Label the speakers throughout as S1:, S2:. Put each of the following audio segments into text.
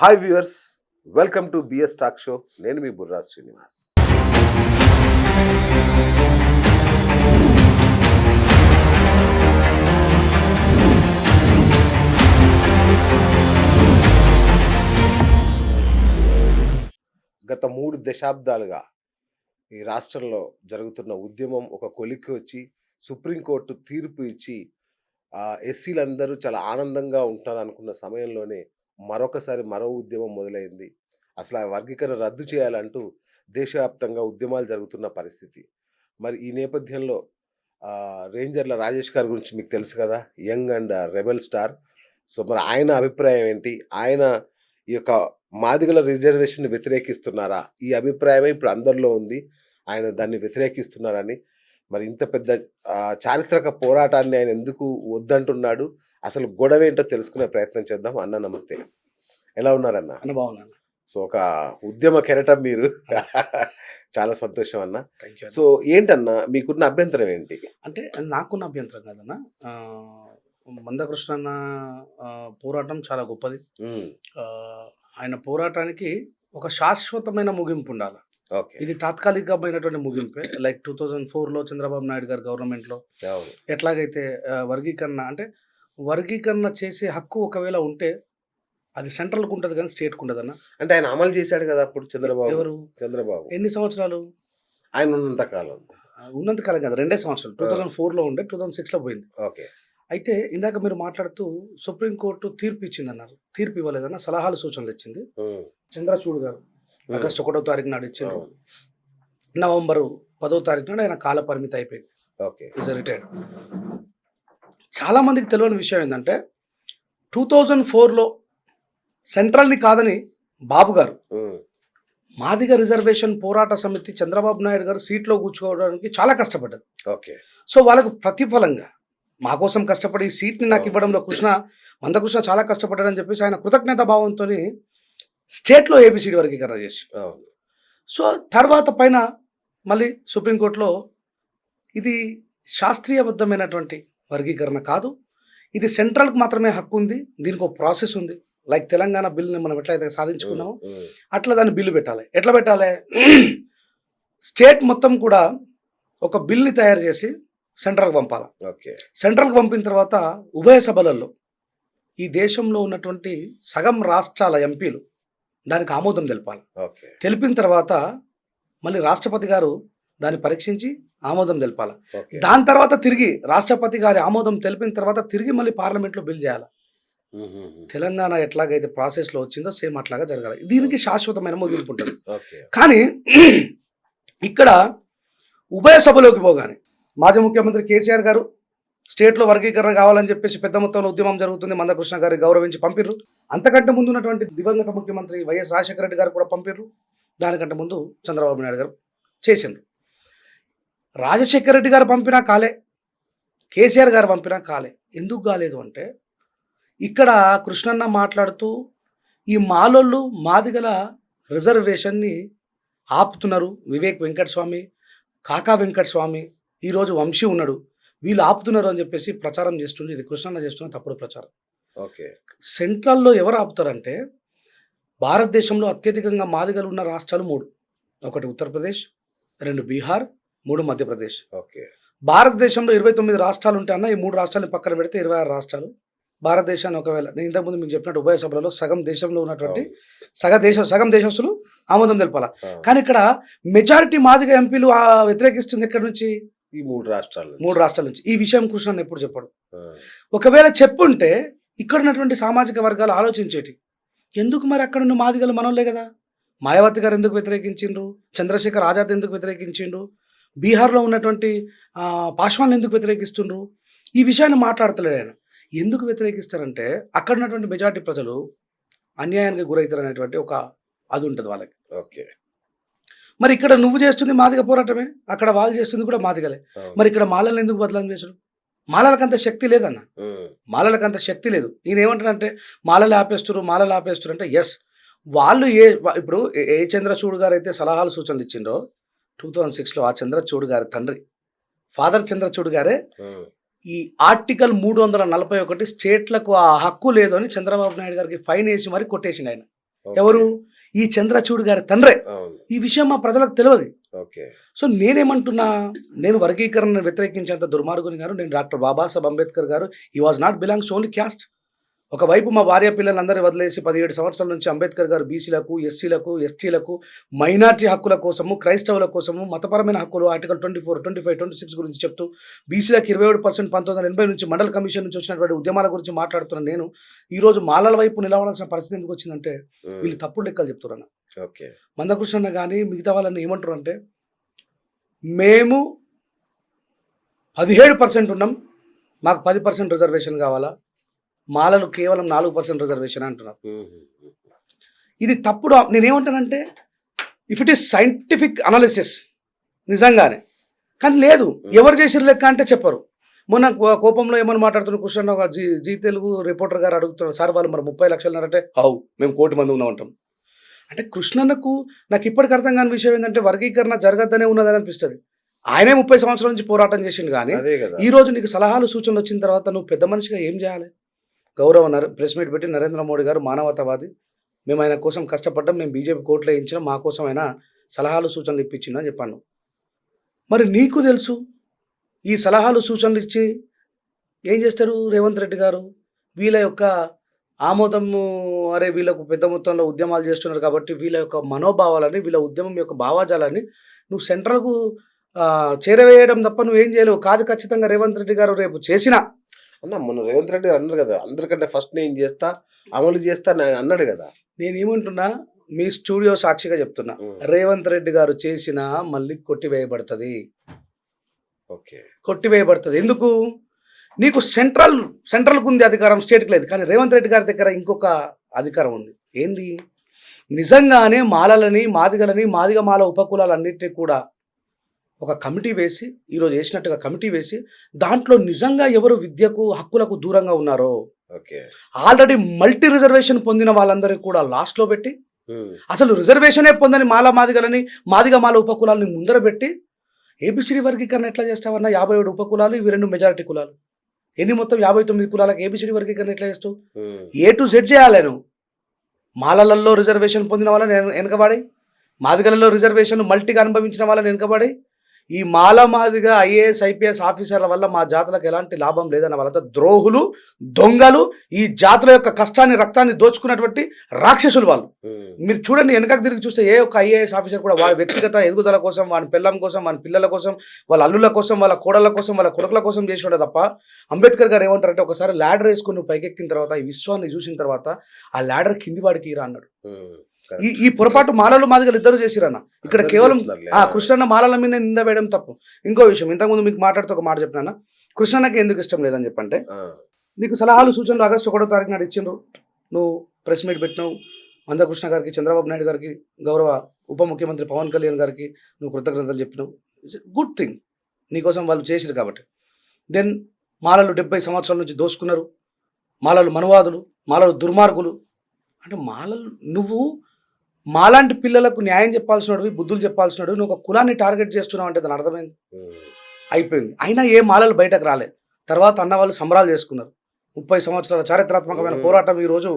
S1: Hi viewers, welcome to BS talk show. నేను మీ బుర్రా శ్రీనివాస్. గత 3 దశాబ్దాలుగా ఈ రాష్ట్రంలో జరుగుతున్న ఉద్యమం ఒక కొలిక్కి వచ్చి సుప్రీంకోర్టు తీర్పు ఇచ్చి ఎస్సీలందరూ చాలా ఆనందంగా ఉంటారనుకున్న సమయంలోనే మరొకసారి మరో ఉద్యమం మొదలైంది. అసలు ఆ వర్గీకరణ రద్దు చేయాలంటూ దేశవ్యాప్తంగా ఉద్యమాలు జరుగుతున్న పరిస్థితి. మరి ఈ నేపథ్యంలో రేంజర్ల రాజేష్ గారి గురించి మీకు తెలుసు కదా, young and rebel star. So మరి ఆయన అభిప్రాయం ఏంటి? ఆయన ఈ యొక్క మాదిగల రిజర్వేషన్ వ్యతిరేకిస్తున్నారా? ఈ అభిప్రాయమే ఇప్పుడు అందరిలో ఉంది. ఆయన దాన్ని వ్యతిరేకిస్తున్నారని, మరి ఇంత పెద్ద చారిత్రక పోరాటాన్ని ఆయన ఎందుకు వద్దంటున్నాడు? అసలు గొడవ ఏంటో తెలుసుకునే ప్రయత్నం చేద్దాం. అన్న నమస్తే, ఎలా ఉన్నారన్న?
S2: అన్న బాగున్నాను.
S1: సో ఒక ఉద్యమ కెరటం మీరు. చాలా సంతోషం అన్న. సో ఏంటన్నా మీకున్న అభ్యంతరం ఏంటి?
S2: అంటే నాకున్న అభ్యంతరం కదన్నా, మందకృష్ణ అన్న పోరాటం చాలా గొప్పది. ఆయన పోరాటానికి ఒక శాశ్వతమైన ముగింపు ఉండాలి. ఇది తాత్కాలికమైనటువంటి ముగింపే. లైక్ 2004లో చంద్రబాబు నాయుడు గారి గవర్నమెంట్లో ఎట్లాగైతే వర్గీకరణ చేసే హక్కు ఒకవేళ ఉంటే అది సెంట్రల్కి ఉంటుంది కానీ స్టేట్కి ఉంటుంది అన్న.
S1: అంటే ఆయన అమలు చేశాడు కదా అప్పుడు చంద్రబాబు.
S2: ఎవరు?
S1: చంద్రబాబు.
S2: ఎన్ని సంవత్సరాలు?
S1: ఆయన ఉన్నంతకాలం
S2: కదా, 2 సంవత్సరాలు. 2004లో ఉండే, 2006లో పోయింది.
S1: ఓకే.
S2: అయితే ఇందాక మీరు మాట్లాడుతూ సుప్రీంకోర్టు తీర్పు ఇచ్చింది అన్నారు. తీర్పు ఇవ్వలేదన్న, సలహాలు సూచనలు ఇచ్చింది. చంద్రచూడ్ గారు ఆగస్టు 1వ తారీఖు నాడు ఇచ్చింది. నవంబరు 10వ తారీఖు నాడు ఆయన కాల పరిమితి అయిపోయింది.
S1: ఓకే.
S2: Is retired. చాలా మందికి తెలియని విషయం ఏంటంటే 2004లో సెంట్రల్ని కాదని బాబు గారు మాదిగ రిజర్వేషన్ పోరాట సమితి చంద్రబాబు నాయుడు గారు సీట్లో కూర్చోవడానికి చాలా కష్టపడ్డది.
S1: ఓకే.
S2: సో వాళ్ళకు ప్రతిఫలంగా మా కోసం కష్టపడి ఈ సీట్ని నాకు ఇవ్వడంలో మందకృష్ణ చాలా కష్టపడ్డాడని చెప్పేసి ఆయన కృతజ్ఞత భావంతో స్టేట్లో ఏబిసిడి వర్గీకరణ చేసి, సో తర్వాత పైన మళ్ళీ సుప్రీంకోర్టులో ఇది శాస్త్రీయబద్ధమైనటువంటి వర్గీకరణ కాదు, ఇది సెంట్రల్కి మాత్రమే హక్కు ఉంది, దీనికి ఒక ప్రాసెస్ ఉంది. లైక్ తెలంగాణ బిల్లుని మనం ఎట్లయితే సాధించుకున్నామో అట్లా దాన్ని బిల్లు పెట్టాలి. ఎట్లా పెట్టాలి? స్టేట్ మొత్తం కూడా ఒక బిల్ని తయారు చేసి సెంట్రల్కి పంపాలి. సెంట్రల్కి పంపిన తర్వాత ఉభయ సభలలో ఈ దేశంలో ఉన్నటువంటి సగం రాష్ట్రాల ఎంపీలు దానికి ఆమోదం తెలపాలి. తెలిపిన తర్వాత మళ్ళీ రాష్ట్రపతి గారు దాన్ని పరీక్షించి ఆమోదం తెలపాలి. దాని తర్వాత తిరిగి రాష్ట్రపతి గారి ఆమోదం తెలిపిన తర్వాత తిరిగి మళ్ళీ పార్లమెంట్లో బిల్ చేయాలి. తెలంగాణ ఎట్లాగైతే ప్రాసెస్లో వచ్చిందో సేమ్ అట్లాగా జరగాలి. దీనికి శాశ్వతమైన ముగింపు ఉంటుంది. కానీ ఇక్కడ ఉభయ సభలోకి పోగానే మాజీ ముఖ్యమంత్రి కేసీఆర్ గారు స్టేట్లో వర్గీకరణ కావాలని చెప్పేసి పెద్ద మొత్తంలో ఉద్యమం జరుగుతుంది, మందకృష్ణ గారి గౌరవించి పంపిర్రు. అంతకంటే ముందు ఉన్నటువంటి దివంగత ముఖ్యమంత్రి వైఎస్ రాజశేఖర రెడ్డి గారు కూడా పంపిర్రు. దానికంటే ముందు చంద్రబాబు నాయుడు గారు చేసిండ్రు. రాజశేఖర రెడ్డి గారు పంపినా కాలే, కేసీఆర్ గారు పంపినా కాలే. ఎందుకు కాలేదు అంటే ఇక్కడ కృష్ణన్న మాట్లాడుతూ ఈ మాలోళ్ళు మాదిగల రిజర్వేషన్ని ఆపుతున్నారు. వివేక్ వెంకటస్వామి, కాకా వెంకటస్వామి, ఈరోజు వంశీ ఉన్నాడు, వీళ్ళు ఆపుతున్నారు అని చెప్పేసి ప్రచారం చేస్తుండే. ఇది కృష్ణన్న చేస్తున్న తప్పుడు ప్రచారం.
S1: ఓకే.
S2: సెంట్రల్లో ఎవరు ఆపుతారంటే భారతదేశంలో అత్యధికంగా మాదిగలు ఉన్న రాష్ట్రాలు 3. 1 ఉత్తరప్రదేశ్, 2 బీహార్, 3 మధ్యప్రదేశ్.
S1: ఓకే. భారతదేశంలో
S2: 29 రాష్ట్రాలు ఉంటాయన్న. ఈ 3 రాష్ట్రాలను పక్కన పెడితే 26 రాష్ట్రాలు. భారతదేశాన్ని ఒకవేళ నేను ఇంతకుముందు మీకు చెప్పినట్టు ఉభయ సభలలో సగం దేశంలో ఉన్నటువంటి సగం దేశస్తులు ఆమోదం తెలపాల. కానీ ఇక్కడ మెజారిటీ మాదిగ ఎంపీలు వ్యతిరేకిస్తుంది. ఎక్కడి నుంచి?
S1: ఈ 3
S2: రాష్ట్రాల నుంచి. ఈ విషయం కృష్ణ ఎప్పుడు చెప్పాడు? ఒకవేళ చెప్పుంటే ఇక్కడ ఉన్నటువంటి సామాజిక వర్గాలు ఆలోచించేటి, ఎందుకు మరి అక్కడ ఉన్న మాదిగలు మనోళ్ళే కదా. మాయావతి గారు ఎందుకు వ్యతిరేకించిండ్రు? చంద్రశేఖర్ ఆజాద్ ఎందుకు వ్యతిరేకించిండ్రు? బీహార్లో ఉన్నటువంటి పాశ్వాన్లు ఎందుకు వ్యతిరేకిస్తుండ్రు? ఈ విషయాన్ని మాట్లాడతలేడు ఆయన. ఎందుకు వ్యతిరేకిస్తారంటే అక్కడ ఉన్నటువంటి మెజారిటీ ప్రజలు అన్యాయానికి గురవుతారు అనేటువంటి ఒక అది ఉంటుంది వాళ్ళకి.
S1: ఓకే.
S2: మరి ఇక్కడ నువ్వు చేస్తుంది మాదిగ పోరాటమే, అక్కడ వాళ్ళు చేస్తుంది కూడా మాదిగలే. మరి ఇక్కడ మాలలను ఎందుకు బదలాం చేశారు? మాలలకంత శక్తి లేదన్న, మాలలకంత శక్తి లేదు. ఈయన ఏమంటాడంటే మాలలు ఆపేస్తారు అంటే ఎస్, వాళ్ళు ఇప్పుడు ఏ చంద్రచూడ్ గారు అయితే సలహాలు సూచనలు ఇచ్చిండ్రో 2006లో, ఆ చంద్రచూడ్ గారి తండ్రి ఫాదర్ చంద్రచూడ్ గారే ఈ ఆర్టికల్ 341 స్టేట్లకు ఆ హక్కు లేదు అని చంద్రబాబు నాయుడు గారికి ఫైన్ వేసి మరి కొట్టేసిండు ఆయన.
S1: ఓకే.
S2: ఎవరు? ఈ చంద్రచూడ్ గారి తండ్రే.
S1: అవును.
S2: ఈ విషయం మా ప్రజలకు తెలియదు.
S1: ఓకే.
S2: సో నేనేమంటున్నా, నేను వర్గీకరణను వ్యతిరేకించేంత దుర్మార్గుని గారు నేను డాక్టర్ బాబాసాహెబ్ అంబేద్కర్ గారు. He was not belongs to only caste. ఒకవైపు మా భార్య పిల్లలందరినీ వదిలేసి 17 సంవత్సరాల నుంచి అంబేద్కర్ గారు బీసీలకు, ఎస్సీలకు, ఎస్టీలకు, మైనార్టీ హక్కుల కోసము, క్రైస్తవుల కోసము, మతపరమైన హక్కులు ఆర్టికల్ 24, 25, 26 గురించి చెప్తూ బీసీలకు 27% 1980 నుంచి మండల కమిషన్ నుంచి వచ్చినటువంటి ఉద్యమాల గురించి మాట్లాడుతున్న నేను ఈరోజు మాలల వైపు నిలవడాల్సిన పరిస్థితి ఎందుకు వచ్చిందంటే వీళ్ళు తప్పుడు లెక్కలు చెప్తున్నారు.
S1: ఓకే.
S2: మందకృష్ణ కానీ మిగతా వాళ్ళని ఏమంటారు అంటే, మేము 17% ఉన్నాం, మాకు 10% రిజర్వేషన్ కావాలా, మాలలు కేవలం 4% రిజర్వేషన్ అంటున్నారు. ఇది తప్పుడు. నేనేమంటానంటే, if it is scientific analysis నిజంగానే, కానీ లేదు. ఎవరు చేసిన లెక్క అంటే చెప్పరు. మొన్న కోపంలో ఏమని మాట్లాడుతున్న కృష్ణ జీ తెలుగు రిపోర్టర్ గారు అడుగుతున్నారు, సార్ వాళ్ళు మరి 30 లక్షలు అంటే హౌ మేము 1 కోటి మంది ఉన్నామంటాం. అంటే కృష్ణన్నకు నాకు ఇప్పటికి అర్థం కాని విషయం ఏంటంటే, వర్గీకరణ జరగద్దనే ఉన్నదని అనిపిస్తుంది. ఆయనే 30 సంవత్సరాల నుంచి పోరాటం చేసిండు. కానీ ఈ రోజు నీకు సలహాలు సూచనలు వచ్చిన తర్వాత నువ్వు పెద్ద మనిషిగా ఏం చేయాలి? గౌరవ ప్రెస్ మీట్ పెట్టి నరేంద్ర మోడీ గారు మానవతావాది, మేము ఆయన కోసం కష్టపడ్డాం, మేము బీజేపీ కోర్టులో వేయించినాం, మా కోసం ఆయన సలహాలు సూచనలు ఇప్పించిండు అని చెప్పాను. మరి నీకు తెలుసు ఈ సలహాలు సూచనలు ఇచ్చి ఏం చేస్తారు రేవంత్ రెడ్డి గారు? వీళ్ళ యొక్క ఆమోదము, అరే వీళ్ళకు పెద్ద మొత్తంలో ఉద్యమాలు చేస్తున్నారు కాబట్టి వీళ్ళ యొక్క మనోభావాలని, వీళ్ళ ఉద్యమం యొక్క భావాజాలాన్ని నువ్వు సెంట్రల్కు చేరవేయడం తప్ప నువ్వేం చేయలేవు. కాదు, ఖచ్చితంగా రేవంత్ రెడ్డి గారు రేపు చేసిన
S1: అన్న మొన్న రేవంత్ రెడ్డి గారు అన్నారు కదా, అందరికంటే ఫస్ట్ నేను చేస్తా, అమలు చేస్తా అని అన్నాడు కదా.
S2: నేనేమంటున్నా, మీ స్టూడియో సాక్షిగా చెప్తున్నా, రేవంత్ రెడ్డి గారు చేసిన మళ్ళీ కొట్టివేయబడుతుంది.
S1: ఓకే.
S2: కొట్టివేయబడుతుంది. ఎందుకు? నీకు సెంట్రల్కు ఉంది అధికారం, స్టేట్కి లేదు. కానీ రేవంత్ రెడ్డి గారి దగ్గర ఇంకొక అధికారం ఉంది. ఏంది? నిజంగానే మాలలని, మాదిగలని, మాదిగ మాల ఉపకులాలన్నింటినీ కూడా ఒక కమిటీ వేసి, ఈరోజు వేసినట్టుగా కమిటీ వేసి, దాంట్లో నిజంగా ఎవరు విద్యకు హక్కులకు దూరంగా ఉన్నారో,
S1: ఓకే,
S2: ఆల్రెడీ మల్టీ రిజర్వేషన్ పొందిన వాళ్ళందరికీ కూడా లాస్ట్లో పెట్టి, అసలు రిజర్వేషనే పొందని మాదిగలని, మాదిగ మాల ఉపకులాలని ముందర పెట్టి, ఏబిసిడి వర్గీకరణ ఎట్లా చేస్తావన్నా? 57 ఉపకులాలు, ఇవి 2 మెజారిటీ కులాలు, ఎన్ని మొత్తం 59 కులాలకు ఏబిసిడి వర్గీకరణ ఎట్లా చేస్తావు? A to Z చేయాలి నువ్వు. మాలలలో రిజర్వేషన్ పొందిన వాళ్ళని వెనకబడి, మాదిగలలో రిజర్వేషన్ మల్టీగా అనుభవించిన వాళ్ళని వెనకబడి, ఈ మాదిగ IAS IPS ఆఫీసర్ల వల్ల మా జాతులకు ఎలాంటి లాభం లేదన్న వాళ్ళంతా ద్రోహులు, దొంగలు, ఈ జాతుల యొక్క కష్టాన్ని, రక్తాన్ని దోచుకున్నటువంటి రాక్షసులు వాళ్ళు. మీరు చూడండి, వెనకకు తిరిగి చూస్తే ఏ ఒక్క IAS ఆఫీసర్ కూడా వాడి వ్యక్తిగత ఎదుగుదల కోసం, వాడి పిల్లం కోసం, వాడి పిల్లల కోసం, వాళ్ళ అల్లుల కోసం, వాళ్ళ కోడళ్ళ కోసం, వాళ్ళ కొడుకుల కోసం చేసి తప్ప, అంబేద్కర్ గారు ఏమంటారంటే, ఒకసారి ల్యాడర్ వేసుకుని నువ్వు పైకెక్కిన తర్వాత, ఈ విశ్వాన్ని చూసిన తర్వాత ఆ ల్యాడర్ కింది వాడికి ఇరా అన్నాడు. ఈ పొరపాటు మాలలు మాదిగలు ఇద్దరు చేసిరన్న. ఇక్కడ కేవలం కృష్ణన్న మాలల మీద నింద వేయడం తప్పు. ఇంకో విషయం, ఇంతకుముందు మీకు మాట్లాడుతూ ఒక మాట చెప్పినా, కృష్ణన్నకి ఎందుకు ఇష్టం లేదని చెప్పంటే, నీకు సలహాలు సూచనలు ఆగస్టు 1వ తారీఖు నాడు ఇచ్చిండ్రు, నువ్వు ప్రెస్ మీట్ పెట్టినావు, మందకృష్ణ గారికి, చంద్రబాబు నాయుడు గారికి, గౌరవ ఉప ముఖ్యమంత్రి పవన్ కళ్యాణ్ గారికి నువ్వు కృతజ్ఞతలు చెప్పినావు. ఇట్స్ గుడ్ థింగ్, నీకోసం వాళ్ళు చేసిరు కాబట్టి. దెన్ మాలలు 70 సంవత్సరాల నుంచి దోసుకున్నారు, మాలలు మనవాదులు, మాలలు దుర్మార్గులు అంటే, మాలలు నువ్వు మాలాంటి పిల్లలకు న్యాయం చెప్పాల్సినవి, బుద్ధులు చెప్పాల్సినవి, నువ్వు ఒక కులాన్ని టార్గెట్ చేస్తున్నావు అంటే దాని అర్థమైంది, అయిపోయింది. అయినా ఏ మాలలు బయటకు రాలేదు. తర్వాత అన్న వాళ్ళు సంబరాలు చేసుకున్నారు. 30 సంవత్సరాల చారిత్రాత్మకమైన పోరాటం ఈరోజు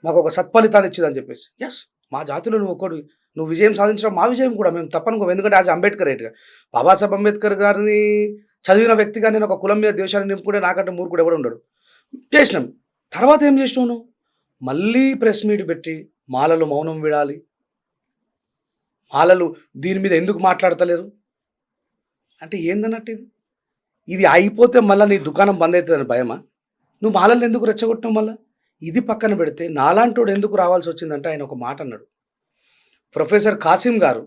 S2: మాకు ఒక సత్ఫలితాన్ని ఇచ్చిందని చెప్పేసి. ఎస్, మా జాతిలో నువ్వు విజయం సాధించడం మా విజయం కూడా, మేము తప్పనుకో. ఎందుకంటే యాజ్ అంబేద్కర్ రేట్గా బాబాసాహెబ్ అంబేద్కర్ గారిని చదివిన వ్యక్తిగా నేను ఒక కులం మీద దేశాన్ని నింపుకుంటే నాకంటే మూర్ఖుడు ఎవడు ఉండడు. చేసినాం. తర్వాత ఏం చేసినావు నువ్వు? మళ్ళీ ప్రెస్ మీట్ పెట్టి మాలలు మౌనం విడాలి, మాలలు దీని మీద ఎందుకు మాట్లాడతలేరు అంటే ఏందన్నట్టు ఇది అయిపోతే మళ్ళీ నీ దుకాణం బంద్ అవుతుందని భయమా? నువ్వు మాలలు ఎందుకు రెచ్చగొట్టినావు? మళ్ళీ ఇది పక్కన పెడితే నాలాంటోడు ఎందుకు రావాల్సి వచ్చిందంటే, ఆయన ఒక మాట అన్నాడు. ప్రొఫెసర్ కాసిం గారు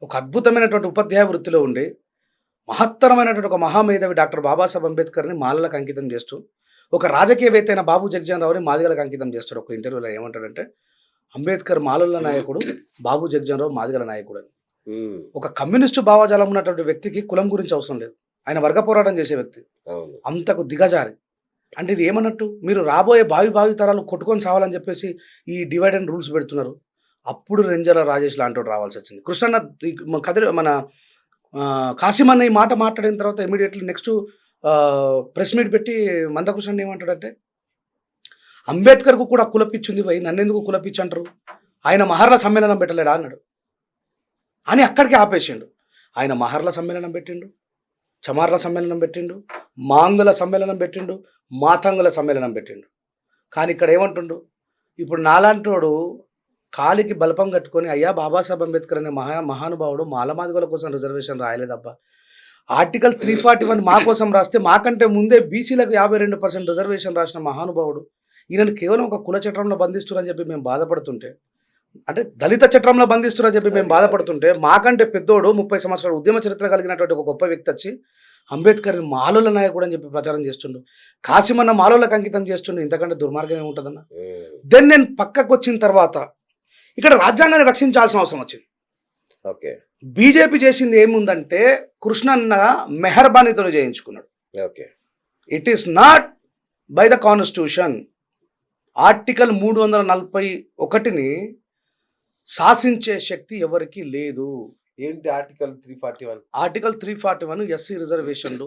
S2: ఒక అద్భుతమైనటువంటి ఉపాధ్యాయ వృత్తిలో ఉండి మహత్తరమైనటువంటి ఒక మహామేధావి డాక్టర్ బాబాసాహెబ్ అంబేద్కర్ని మాలలకు అంకితం చేస్తూ, ఒక రాజకీయవేత్త అయిన బాబు జగ్జీవన్ రావుని మాదిగలకు అంకితం చేస్తాడు. ఒక ఇంటర్వ్యూలో ఏమంటాడంటే, అంబేద్కర్ మాలల నాయకుడు, బాబు జగ్జీవన్ రావు మాదిగల నాయకుడు అని. ఒక కమ్యూనిస్టు భావజాలం ఉన్నటువంటి వ్యక్తికి కులం గురించి అవసరం లేదు, ఆయన వర్గ పోరాటం చేసే వ్యక్తి. అంతకు దిగజారి అంటే ఇది ఏమన్నట్టు? మీరు రాబోయే భావి తరాలు కొట్టుకొని సావాలని చెప్పేసి ఈ డివైడ్ అండ్ రూల్స్ పెడుతున్నారు. అప్పుడు రెంజల రాజేష్ లాంటి రావాల్సి వచ్చింది. కృష్ణన్న మన కాసిం అన్న ఈ మాట మాట్లాడిన తర్వాత ఇమీడియట్లీ నెక్స్ట్ ప్రెస్ మీట్ పెట్టి మందకృష్ణ ఏమంటాడంటే, అంబేద్కర్కు కూడా కులపిచ్చింది పోయి నన్నెందుకు కులపిచ్చి అంటారు? ఆయన మహర్ల సమ్మేళనం పెట్టలేడా అన్నాడు. అని అక్కడికి ఆపేసిండు. ఆయన మహర్ల సమ్మేళనం పెట్టిండు, చమార్ల సమ్మేళనం పెట్టిండు, మాంగుల సమ్మేళనం పెట్టిండు, మాతంగుల సమ్మేళనం పెట్టిండు. కానీ ఇక్కడ ఏమంటుండు, ఇప్పుడు నాలాంటోడు కాలికి బలపం కట్టుకొని అయ్యా బాబాసాహెబ్ అంబేద్కర్ అనే మహానుభావుడు మాలమాదిగల కోసం రిజర్వేషన్ రాయలేదబ్బా, ఆర్టికల్ 341 మా కోసం రాస్తే మాకంటే ముందే బీసీలకు 52% రిజర్వేషన్ రాసిన మహానుభావుడు ఈయనను కేవలం ఒక కుల చట్టంలో బంధిస్తున్నారని చెప్పి మేము బాధపడుతుంటే, అంటే దళిత చట్టంలో బంధిస్తున్నారని చెప్పి మేము బాధపడుతుంటే, మాకంటే పెద్దోడు 30 సంవత్సరాల ఉద్యమ చరిత్ర కలిగినటువంటి ఒక గొప్ప వ్యక్తి వచ్చి అంబేద్కర్ మాలోల నాయకుడు అని చెప్పి ప్రచారం చేస్తుండు, కాసిమన్న మాలోలకు అంకితం చేస్తుండు. ఇంతకంటే దుర్మార్గం ఏముంటుందన్న? దెన్ నేను పక్కకు వచ్చిన తర్వాత ఇక్కడ రాజ్యాంగాన్ని రక్షించాల్సిన అవసరం వచ్చింది.
S1: ఓకే,
S2: బీజేపీ చేసింది ఏముందంటే కృష్ణన్న మెహర్బానీతో చేయించుకున్నాడు.
S1: Okay,
S2: it is not by the constitution. Article 341ని శాసించే శక్తి ఎవరికి లేదు.
S1: ఏంటి ఆర్టికల్ 341?
S2: ఆర్టికల్ 341 ఎస్సీ రిజర్వేషన్లు.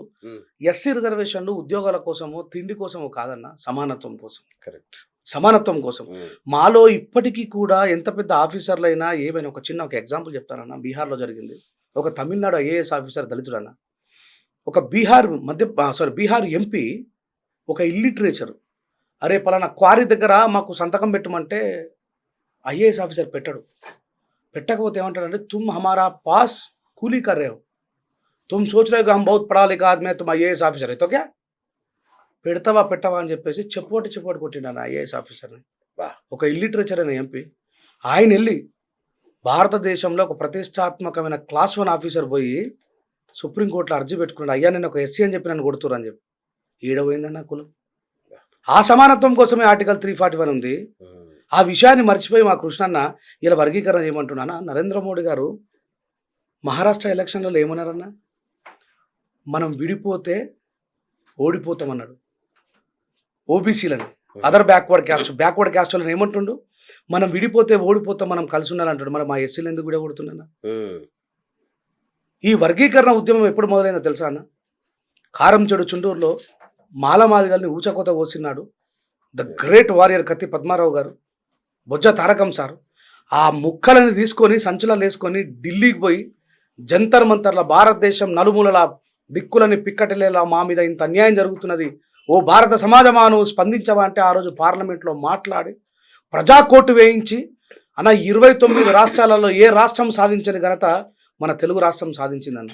S2: ఎస్సీ రిజర్వేషన్లు ఉద్యోగాల కోసమో తిండి కోసమో కాదన్న, సమానత్వం కోసం.
S1: కరెక్ట్,
S2: సమానత్వం కోసం. మాలో ఇప్పటికీ కూడా ఎంత పెద్ద ఆఫీసర్లు అయినా ఏమైనా ఒక ఎగ్జాంపుల్ చెప్తానన్న. బీహార్లో జరిగింది. ఒక తమిళనాడు ఐఏఎస్ ఆఫీసర్ దళితుడన్న, ఒక బీహార్ ఎంపీ ఒక ఇల్లిటరేచర్, అరే పలానా క్వారీ దగ్గర మాకు సంతకం పెట్టమంటే ఐఏఎస్ ఆఫీసర్ పెట్టాడు. పెట్టకపోతే ఏమంటాడంటే, తుమ్ హమారా పాస్ కూలీ కర్ రే హో, తుమ్ సోచ్ రే హమ్ బహుత్ పడా లిఖా ఆద్మీ తుమ్ ఐఏఎస్ ఆఫీసర్ అయితే క్యా, పెడతావా పెట్టవా అని చెప్పేసి చెప్పుకోటి కొట్టిండు ఐఏఎస్ ఆఫీసర్ని. ఒక ఇల్లిటరేచర్ అనే ఎంపీ ఆయన వెళ్ళి భారతదేశంలో ఒక ప్రతిష్టాత్మకమైన క్లాస్ 1 ఆఫీసర్ పోయి సుప్రీంకోర్టులో అర్జీ పెట్టుకున్నాడు, అయ్యా నేను ఒక ఎస్సీ అని చెప్పి నన్ను కొడుతురు అని చెప్పి. ఈడపోయిందన్న కులం. ఆ సమానత్వం కోసమే ఆర్టికల్ 341 ఉంది. ఆ విషయాన్ని మర్చిపోయి మా కృష్ణన్న ఇలా వర్గీకరణ చేయమంటున్నానా. నరేంద్ర మోడీ గారు మహారాష్ట్ర ఎలక్షన్లలో ఏమన్నారన్నా, మనం విడిపోతే ఓడిపోతామన్నాడు ఓబీసీలని, అదర్ బ్యాక్వర్డ్ క్యాస్ట్ వాళ్ళని ఏమంటుండు, మనం విడిపోతే ఓడిపోతాం, మనం కలిసి ఉండాలంటాడు. మరి మా ఎస్సీలు ఎందుకు విడగొడుతున్నా? ఈ వర్గీకరణ ఉద్యమం ఎప్పుడు మొదలైందో తెలుసా అన్న? కారం చెడు చుండూరులో మాలమాదిగల్ని ఊచకోత కోసినాడు ద గ్రేట్ వారియర్ కత్తి పద్మారావు గారు, బొజ్జ తారకం సార్. ఆ ముక్కలని తీసుకొని సంచులలో వేసుకొని ఢిల్లీకి పోయి జంతర్ మంతర్ల భారతదేశం నలుమూలల దిక్కులని పిక్కటిలేలా మా మీద ఇంత అన్యాయం జరుగుతున్నది, ఓ భారత సమాజమా నువ్వు స్పందించవా అంటే ఆ రోజు పార్లమెంట్లో మాట్లాడి ప్రజా కోర్టు వేయించి అన్న 29 రాష్ట్రాలలో ఏ రాష్ట్రం సాధించని ఘనత మన తెలుగు రాష్ట్రం సాధించిందన్న.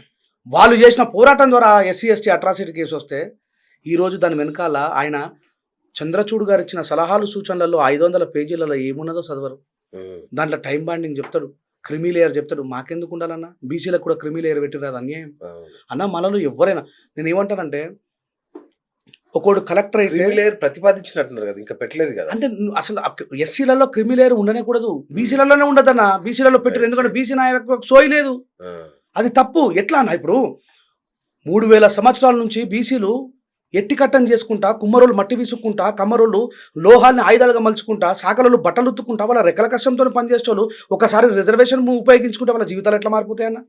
S2: వాళ్ళు చేసిన పోరాటం ద్వారా ఎస్సీ ఎస్టీ అట్రాసిటీ కేసు వస్తే ఈరోజు దాని వెనకాల ఆయన చంద్రచూడ్ గారు ఇచ్చిన సలహాలు సూచనలలో 500 పేజీలలో ఏమున్నదో చదవరు. దాంట్లో టైం బాండింగ్ చెప్తాడు, క్రిమీ లేయర్ చెప్తాడు. మాకెందుకు ఉండాలన్నా? బీసీలకు కూడా క్రిమీ లేయర్ పెట్టిన అది అన్యాయం అన్న. మనలో ఎవరైనా నేను ఏమంటానంటే, ఒకడు కలెక్టర్ అయితే
S1: లేయర్ ప్రతిపాదించినట్టున్నారు కదా, ఇంకా పెట్టలేదు కదా.
S2: అంటే అసలు ఎస్సీలలో క్రిమీ లేయర్ ఉండనే కూడదు, బీసీలలోనే ఉండదన్న. బీసీలలో పెట్టారు ఎందుకంటే బీసీ నాయకులకు సోయి లేదు, అది తప్పు. ఎట్లా అన్న? ఇప్పుడు 3000 సంవత్సరాల నుంచి బీసీలు ఎట్టి కట్టం చేసుకుంటా, కుమ్మరోళ్ళు మట్టి విసుక్కుంటా, కమ్మరోళ్ళు లోహాల్ని ఆయుధాలుగా మలుచుకుంటా, సాకరోళ్ళు బట్టలు ఉత్తుకుంటా, వాళ్ళ రెక్కల కష్టంతో పనిచేసేవాళ్ళు ఒకసారి రిజర్వేషన్ ఉపయోగించుకుంటే వాళ్ళ జీవితాలు ఎట్లా మారిపోతాయన్న?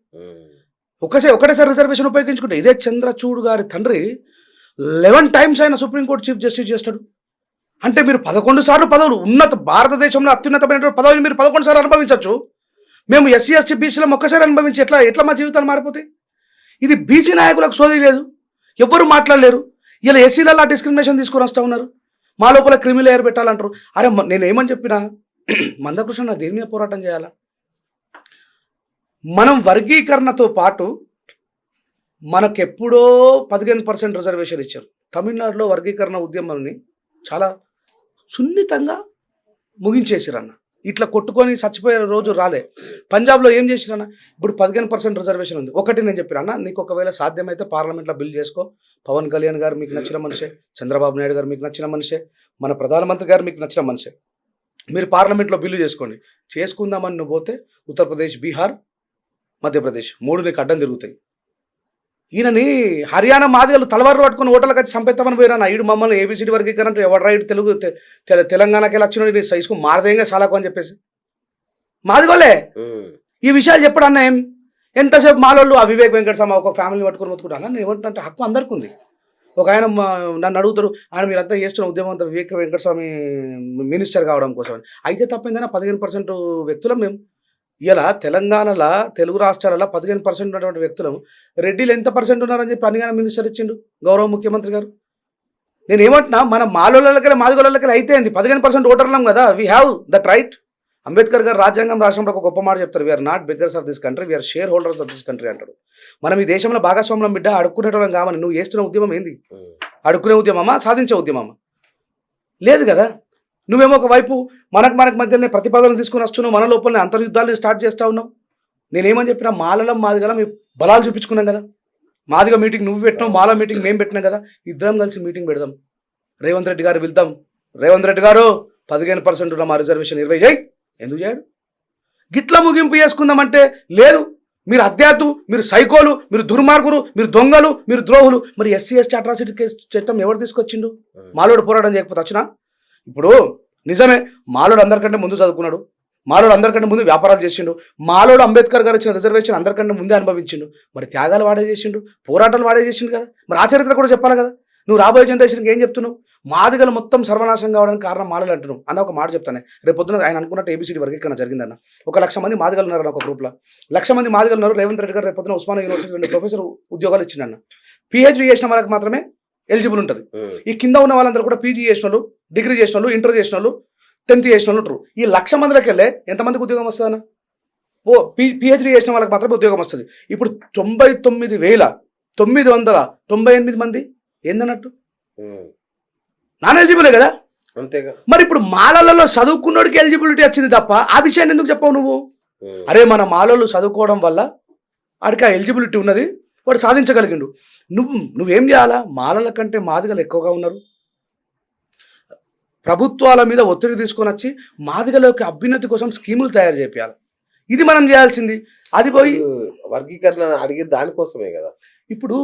S2: ఒకటేసారి రిజర్వేషన్ ఉపయోగించుకుంటే. ఇదే చంద్రచూడ్ గారి తండ్రి 11 టైమ్స్ ఆయన సుప్రీంకోర్టు చీఫ్ జస్టిస్ చేస్తాడు. అంటే మీరు 11 సార్లు పదవులు, భారతదేశంలో అత్యున్నతమైనటువంటి పదవిని మీరు 11 సార్లు అనుభవించవచ్చు. మేము ఎస్సీ ఎస్టీ బీసీలో ఒక్కసారి అనుభవించి ఎట్లా మా జీవితాలు మారిపోతాయి? ఇది బీసీ నాయకులకు సోది లేదు, ఎవ్వరు మాట్లాడలేరు. ఇలా ఎస్సీలలో డిస్క్రిమినేషన్ తీసుకొని వస్తూ ఉన్నారు, మా లోపల క్రిమి లేయర్ పెట్టాలంటారు. అరే నేను ఏమని చెప్పినా, మందకృష్ణ దేని మీద పోరాటం చేయాలా? మనం వర్గీకరణతో పాటు మనకెప్పుడో 15% రిజర్వేషన్ ఇచ్చారు. తమిళనాడులో వర్గీకరణ ఉద్యమాన్ని చాలా సున్నితంగా ముగించేసిరన్న. ఇట్లా కొట్టుకొని చచ్చిపోయే రోజు రాలే. పంజాబ్లో ఏం చేసిరన్న, ఇప్పుడు 15% రిజర్వేషన్ ఉంది. ఒకటి నేను చెప్పినా, నీకు ఒకవేళ సాధ్యమైతే పార్లమెంట్లో బిల్ చేసుకో. పవన్ కళ్యాణ్ గారు మీకు నచ్చిన మనిషే, చంద్రబాబు నాయుడు గారు మీకు నచ్చిన మనిషే, మన ప్రధానమంత్రి గారు మీకు నచ్చిన మనిషే, మీరు పార్లమెంట్లో బిల్లు చేసుకోండి. చేసుకుందామని నువ్వు పోతే ఉత్తరప్రదేశ్, బీహార్, మధ్యప్రదేశ్ 3 నీకు అడ్డం తిరుగుతాయి. ఈయనని హర్యానా మాదిగలు తలవారు పట్టుకుని ఓటర్లకు వచ్చి సంపెత్తామని పోయినా, ఈడు మమ్మల్ని ఏబిసిడి వర్గీకరణ ఎవరు రైట్ తెలంగాణకి వెళ్ళి వచ్చిన సైజుకు మారదేంగా సాలాకు అని చెప్పేసి మాదిగోలే ఈ విషయాలు చెప్పడన్నా ఎంతసేపు మాలోళ్ళు అవివేక్ వెంకటస్వామి ఒక ఫ్యామిలీ పట్టుకొని మొత్తుకుంటాను. నేను ఏమంటే హక్కు అందరికీ ఉంది. ఒక ఆయన నన్ను అడుగుతారు, ఆయన మీరంతా చేస్తున్న ఉద్యమం అంతా వివేక వెంకటస్వామి మినిస్టర్ కావడం కోసం అని. అయితే తప్పేందైనా 15% వ్యక్తులం మేము. ఇలా తెలంగాణలో తెలుగు రాష్ట్రాలలో 15% ఉన్నటువంటి వ్యక్తులం రెడ్డిలు ఎంత పర్సెంట్ ఉన్నారని చెప్పి అనిగానే మినిస్టర్ ఇచ్చిండు గౌరవ ముఖ్యమంత్రి గారు. నేను ఏమంటున్నా, మన మాలోళ్ళకి మాదిగోళ్ళకి అయితే 15% ఓటర్లం కదా, we have that right. Ambedkar garu రాజ్యాంగం రాసినప్పుడు ఒక గొప్ప మాట చెప్తారు, we are not beggars of this country, we are shareholders of this country అంటాడు. మనం ఈ దేశంలో భాగస్వామ్యం బిడ్డ, అడుక్కునేటోళ్ళం కామని. నువ్వు చేస్తున్న ఉద్యమం ఏంది? అడుక్కునే ఉద్యమమా, సాధించే ఉద్యమమా? లేదు కదా. నువ్వేమో ఒకవైపు మనకు మధ్యలోనే ప్రతిపాదనలు తీసుకుని వస్తున్నావు, మన లోపలనే అంతర్యుద్ధాలు స్టార్ట్ చేస్తూ ఉన్నావు. నేనేమని చెప్పినా, మాలలం మాదిగలం ఈ బలాలు చూపించుకున్నాం కదా. మాదిగ మీటింగ్ నువ్వు పెట్టినావు, మాల మీటింగ్ మేము పెట్టినాం కదా, ఇద్దరం కలిసి మీటింగ్ పెడదాం. రేవంత్ రెడ్డి గారు వెళ్తాం, రేవంత్ రెడ్డి గారు 15% ఉన్న మా రిజర్వేషన్ 20 చేయి. ఎందుకు చేయడు? గిట్ల ముగింపు చేసుకుందామంటే లేదు, మీరు అత్యాతు, మీరు సైకోలు, మీరు దుర్మార్గులు, మీరు దొంగలు, మీరు ద్రోహులు. మరి ఎస్సీ ఎస్టీ అట్రాసిటీ కేసు చట్టం ఎవరు తీసుకొచ్చిండు? మాలోడు పోరాటం చేయకపోతే వచ్చినా? ఇప్పుడు నిజమే, మాలోడు అందరికంటే ముందు చదువుకున్నాడు, మాలోడు అందరికంటే ముందు వ్యాపారాలు చేసిండు, మాలోడు అంబేద్కర్ గారు ఇచ్చిన రిజర్వేషన్ అందరికంటే ముందే అనుభవించిండు. మరి త్యాగాలు వాడే చేసిండు, పోరాటాలు వాడే చేసిండు కదా. మరి ఆ చరిత్ర కూడా చెప్పాలి కదా. నువ్వు రాబోయే జనరేషన్కి ఏం చెప్తున్నావు? మాదిగలు మొత్తం సర్వనాశనం కావడానికి కారణం మాలలు అంటున్నావు అన్న. ఒక మాట చెప్తానే, రేపు పొద్దున ఆయన అనుకున్నట్టు ఏబిసిడి వర్గీకరణ జరిగిందన్న. 1,00,000 మంది మాదిగలు ఉన్నారు ఒక గ్రూప్లో, 1,00,000 మంది మాదిగలు ఉన్నారు. రేవంత్ రెడ్డి గారు రేపు పొద్దున ఉస్మానియా యూనివర్సిటీ 2 ప్రొఫెసర్ ఉద్యోగాలు ఇచ్చిండన్న. పిహెచ్డీ చేసిన వాళ్ళకి మాత్రమే ఎలిజిబుల్ ఉంటుంది. ఈ కింద ఉన్న వాళ్ళందరూ కూడా పీజీ చేసిన వాళ్ళు, డిగ్రీ చేసిన వాళ్ళు, ఇంటర్ చేసిన వాళ్ళు, 10th చేసిన వాళ్ళు ఉంటారు. ఈ 1,00,000 మందిలోకి వెళ్ళే ఎంతమందికి ఉద్యోగం వస్తుందన్న? పిహెచ్డీ చేసిన వాళ్ళకి మాత్రమే ఉద్యోగం వస్తుంది. ఇప్పుడు 99,998 మంది ఏందన్నట్టు నాన్ ఎలిజిబులే కదా.
S1: అంతేగా.
S2: మరి ఇప్పుడు మాలలలో చదువుకున్నోడికి ఎలిజిబిలిటీ వచ్చింది తప్ప ఆ విషయాన్ని ఎందుకు చెప్పావు నువ్వు? అరే మన మాలలు చదువుకోవడం వల్ల వాడికి ఆ ఎలిజిబిలిటీ ఉన్నది, వాడు సాధించగలిగిండు. నువ్వేం చేయాలా? మాలల కంటే మాదిగలు ఎక్కువగా ఉన్నారు. ప్రభుత్వాల మీద ఒత్తిడి తీసుకొని వచ్చి మాదిగల యొక్క అభ్యున్నతి కోసం స్కీములు తయారు చేయాలి. ఇది మనం చేయాల్సింది. అది పోయి
S1: వర్గీకరణ అడిగే దానికోసమే కదా.
S2: ఇప్పుడు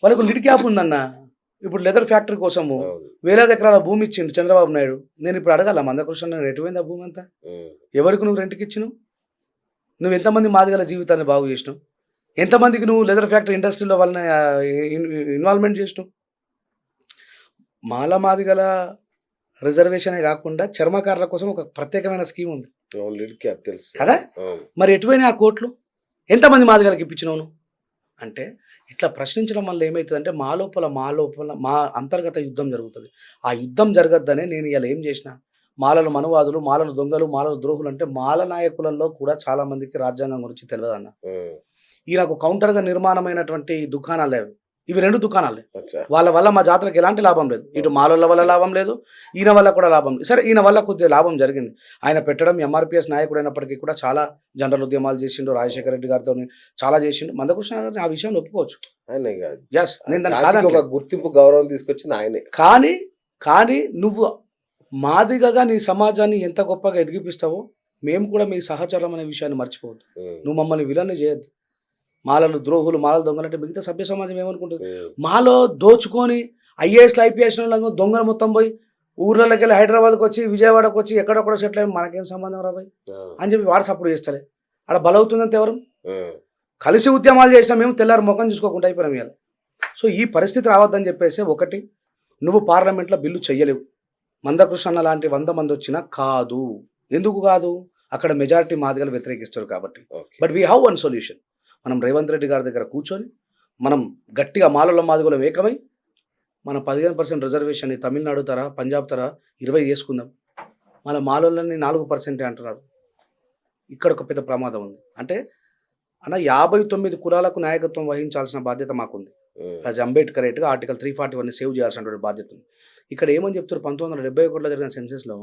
S2: వాళ్ళకు లిడ్ క్యాప్ ఉందన్న. ఇప్పుడు లెదర్ ఫ్యాక్టరీ కోసము వేలాది ఎకరాల భూమి ఇచ్చిండు చంద్రబాబు నాయుడు. నేను ఇప్పుడు అడగాల, మందకృష్ణ ఎటువైంది ఆ భూమి అంతా? ఎవరికి నువ్వు రెంట్కి ఇచ్చినావు? నువ్వు ఎంతమంది మాదిగల జీవితాన్ని బాగు చేసినావు? ఎంతమందికి నువ్వు లెదర్ ఫ్యాక్టరీ ఇండస్ట్రీలో వాళ్ళని ఇన్వాల్వ్మెంట్ చేసినావు? మాదిగల రిజర్వేషనే కాకుండా చర్మకారుల కోసం ఒక ప్రత్యేకమైన స్కీమ్ ఉంది
S1: తెలుసు
S2: కదా. మరి ఎటువైనా ఆ కోట్లు ఎంతమంది మాదిగలకి ఇప్పించినావు? అంటే ఇట్లా ప్రశ్నించడం వల్ల ఏమవుతుందంటే మా లోపల మా అంతర్గత యుద్ధం జరుగుతుంది. ఆ యుద్ధం జరగద్దనే నేను ఇలా ఏం చేసిన, మాలలు మనువాదులు, మాలలు దొంగలు, మాలలు ద్రోహులు అంటే మాల నాయకులలో కూడా చాలా మందికి రాజ్యాంగం గురించి తెలియదు అన్న. ఈయనకు కౌంటర్గా నిర్మాణమైనటువంటి దుకాణాలు లేవు. ఇవి 2 దుకాణాలే. వాళ్ళ వల్ల మా జాతరకు ఎలాంటి లాభం లేదు. ఇటు మాలోళ్ళ వల్ల లాభం లేదు, ఈయన వల్ల కూడా లాభం లేదు. సరే, ఈయన వల్ల కొద్దిగా లాభం జరిగింది. ఆయన పెట్టడం ఎంఆర్పిఎస్ నాయకుడు అయినప్పటికీ కూడా చాలా జనరల్ ఉద్యమాలు చేసిండు, రాజశేఖర రెడ్డి గారితో చాలా చేసిండు. మందకృష్ణ గారిని ఆ విషయంలో ఒప్పుకోవచ్చు.
S1: ఒక గుర్తింపు గౌరవం తీసుకొచ్చింది ఆయనే.
S2: కానీ నువ్వు మాదిగగా నీ సమాజాన్ని ఎంత గొప్పగా ఎదిగిపిస్తావో మేము కూడా మీ సహచరం అనే విషయాన్ని మర్చిపోవద్దు. నువ్వు మమ్మల్ని విలన్ని చేయొద్దు. మాలలు ద్రోహులు, మాలలు దొంగలు అంటే మిగతా సభ్య సమాజం ఏమనుకుంటుంది? మాలో దోచుకొని ఐఏఎస్లు ఐపీఎస్ దొంగలు మొత్తం పోయి ఊర్లలోకి వెళ్ళి హైదరాబాద్కి వచ్చి, విజయవాడకు వచ్చి ఎక్కడొక్కడ సెటిల్ అయ్యి మనకేం సంబంధం రాబోయ్ అని చెప్పి వాడు సపోర్ట్ చేస్తలే. అక్కడ బలవుతుందంత ఎవరు? కలిసి ఉద్యమాలు చేసినా మేము తెల్లారు ముఖం చూసుకోకుండా అయిపోయినాం ఇవాళ. సో ఈ పరిస్థితి రావద్దని చెప్పేసి, ఒకటి, నువ్వు పార్లమెంట్లో బిల్లు చెయ్యలేవు. మందకృష్ణ లాంటి 100 మంది వచ్చినా కాదు. ఎందుకు కాదు? అక్కడ మెజారిటీ మాదిగలు వ్యతిరేకిస్తారు కాబట్టి. But we have one solution. మనం రేవంత్ రెడ్డి గారి దగ్గర కూర్చొని మనం గట్టిగా మాలల మాదిగలం ఏకమై మన 15% రిజర్వేషన్ తమిళనాడు తర, పంజాబ్ తర 20 చేసుకుందాం. మన మాలలని 4% అంటున్నారు. ఇక్కడ ఒక పెద్ద ప్రమాదం ఉంది. అంటే అన్న 59 కులాలకు నాయకత్వం వహించాల్సిన బాధ్యత మాకుంది. యాజ్ అంబేద్కర్ రైట్గా ఆర్టికల్ 341 సేవ్ చేయాల్సినటువంటి బాధ్యత ఉంది. ఇక్కడ ఏమని చెప్తారు, 1971లో జరిగిన సెన్సెస్లో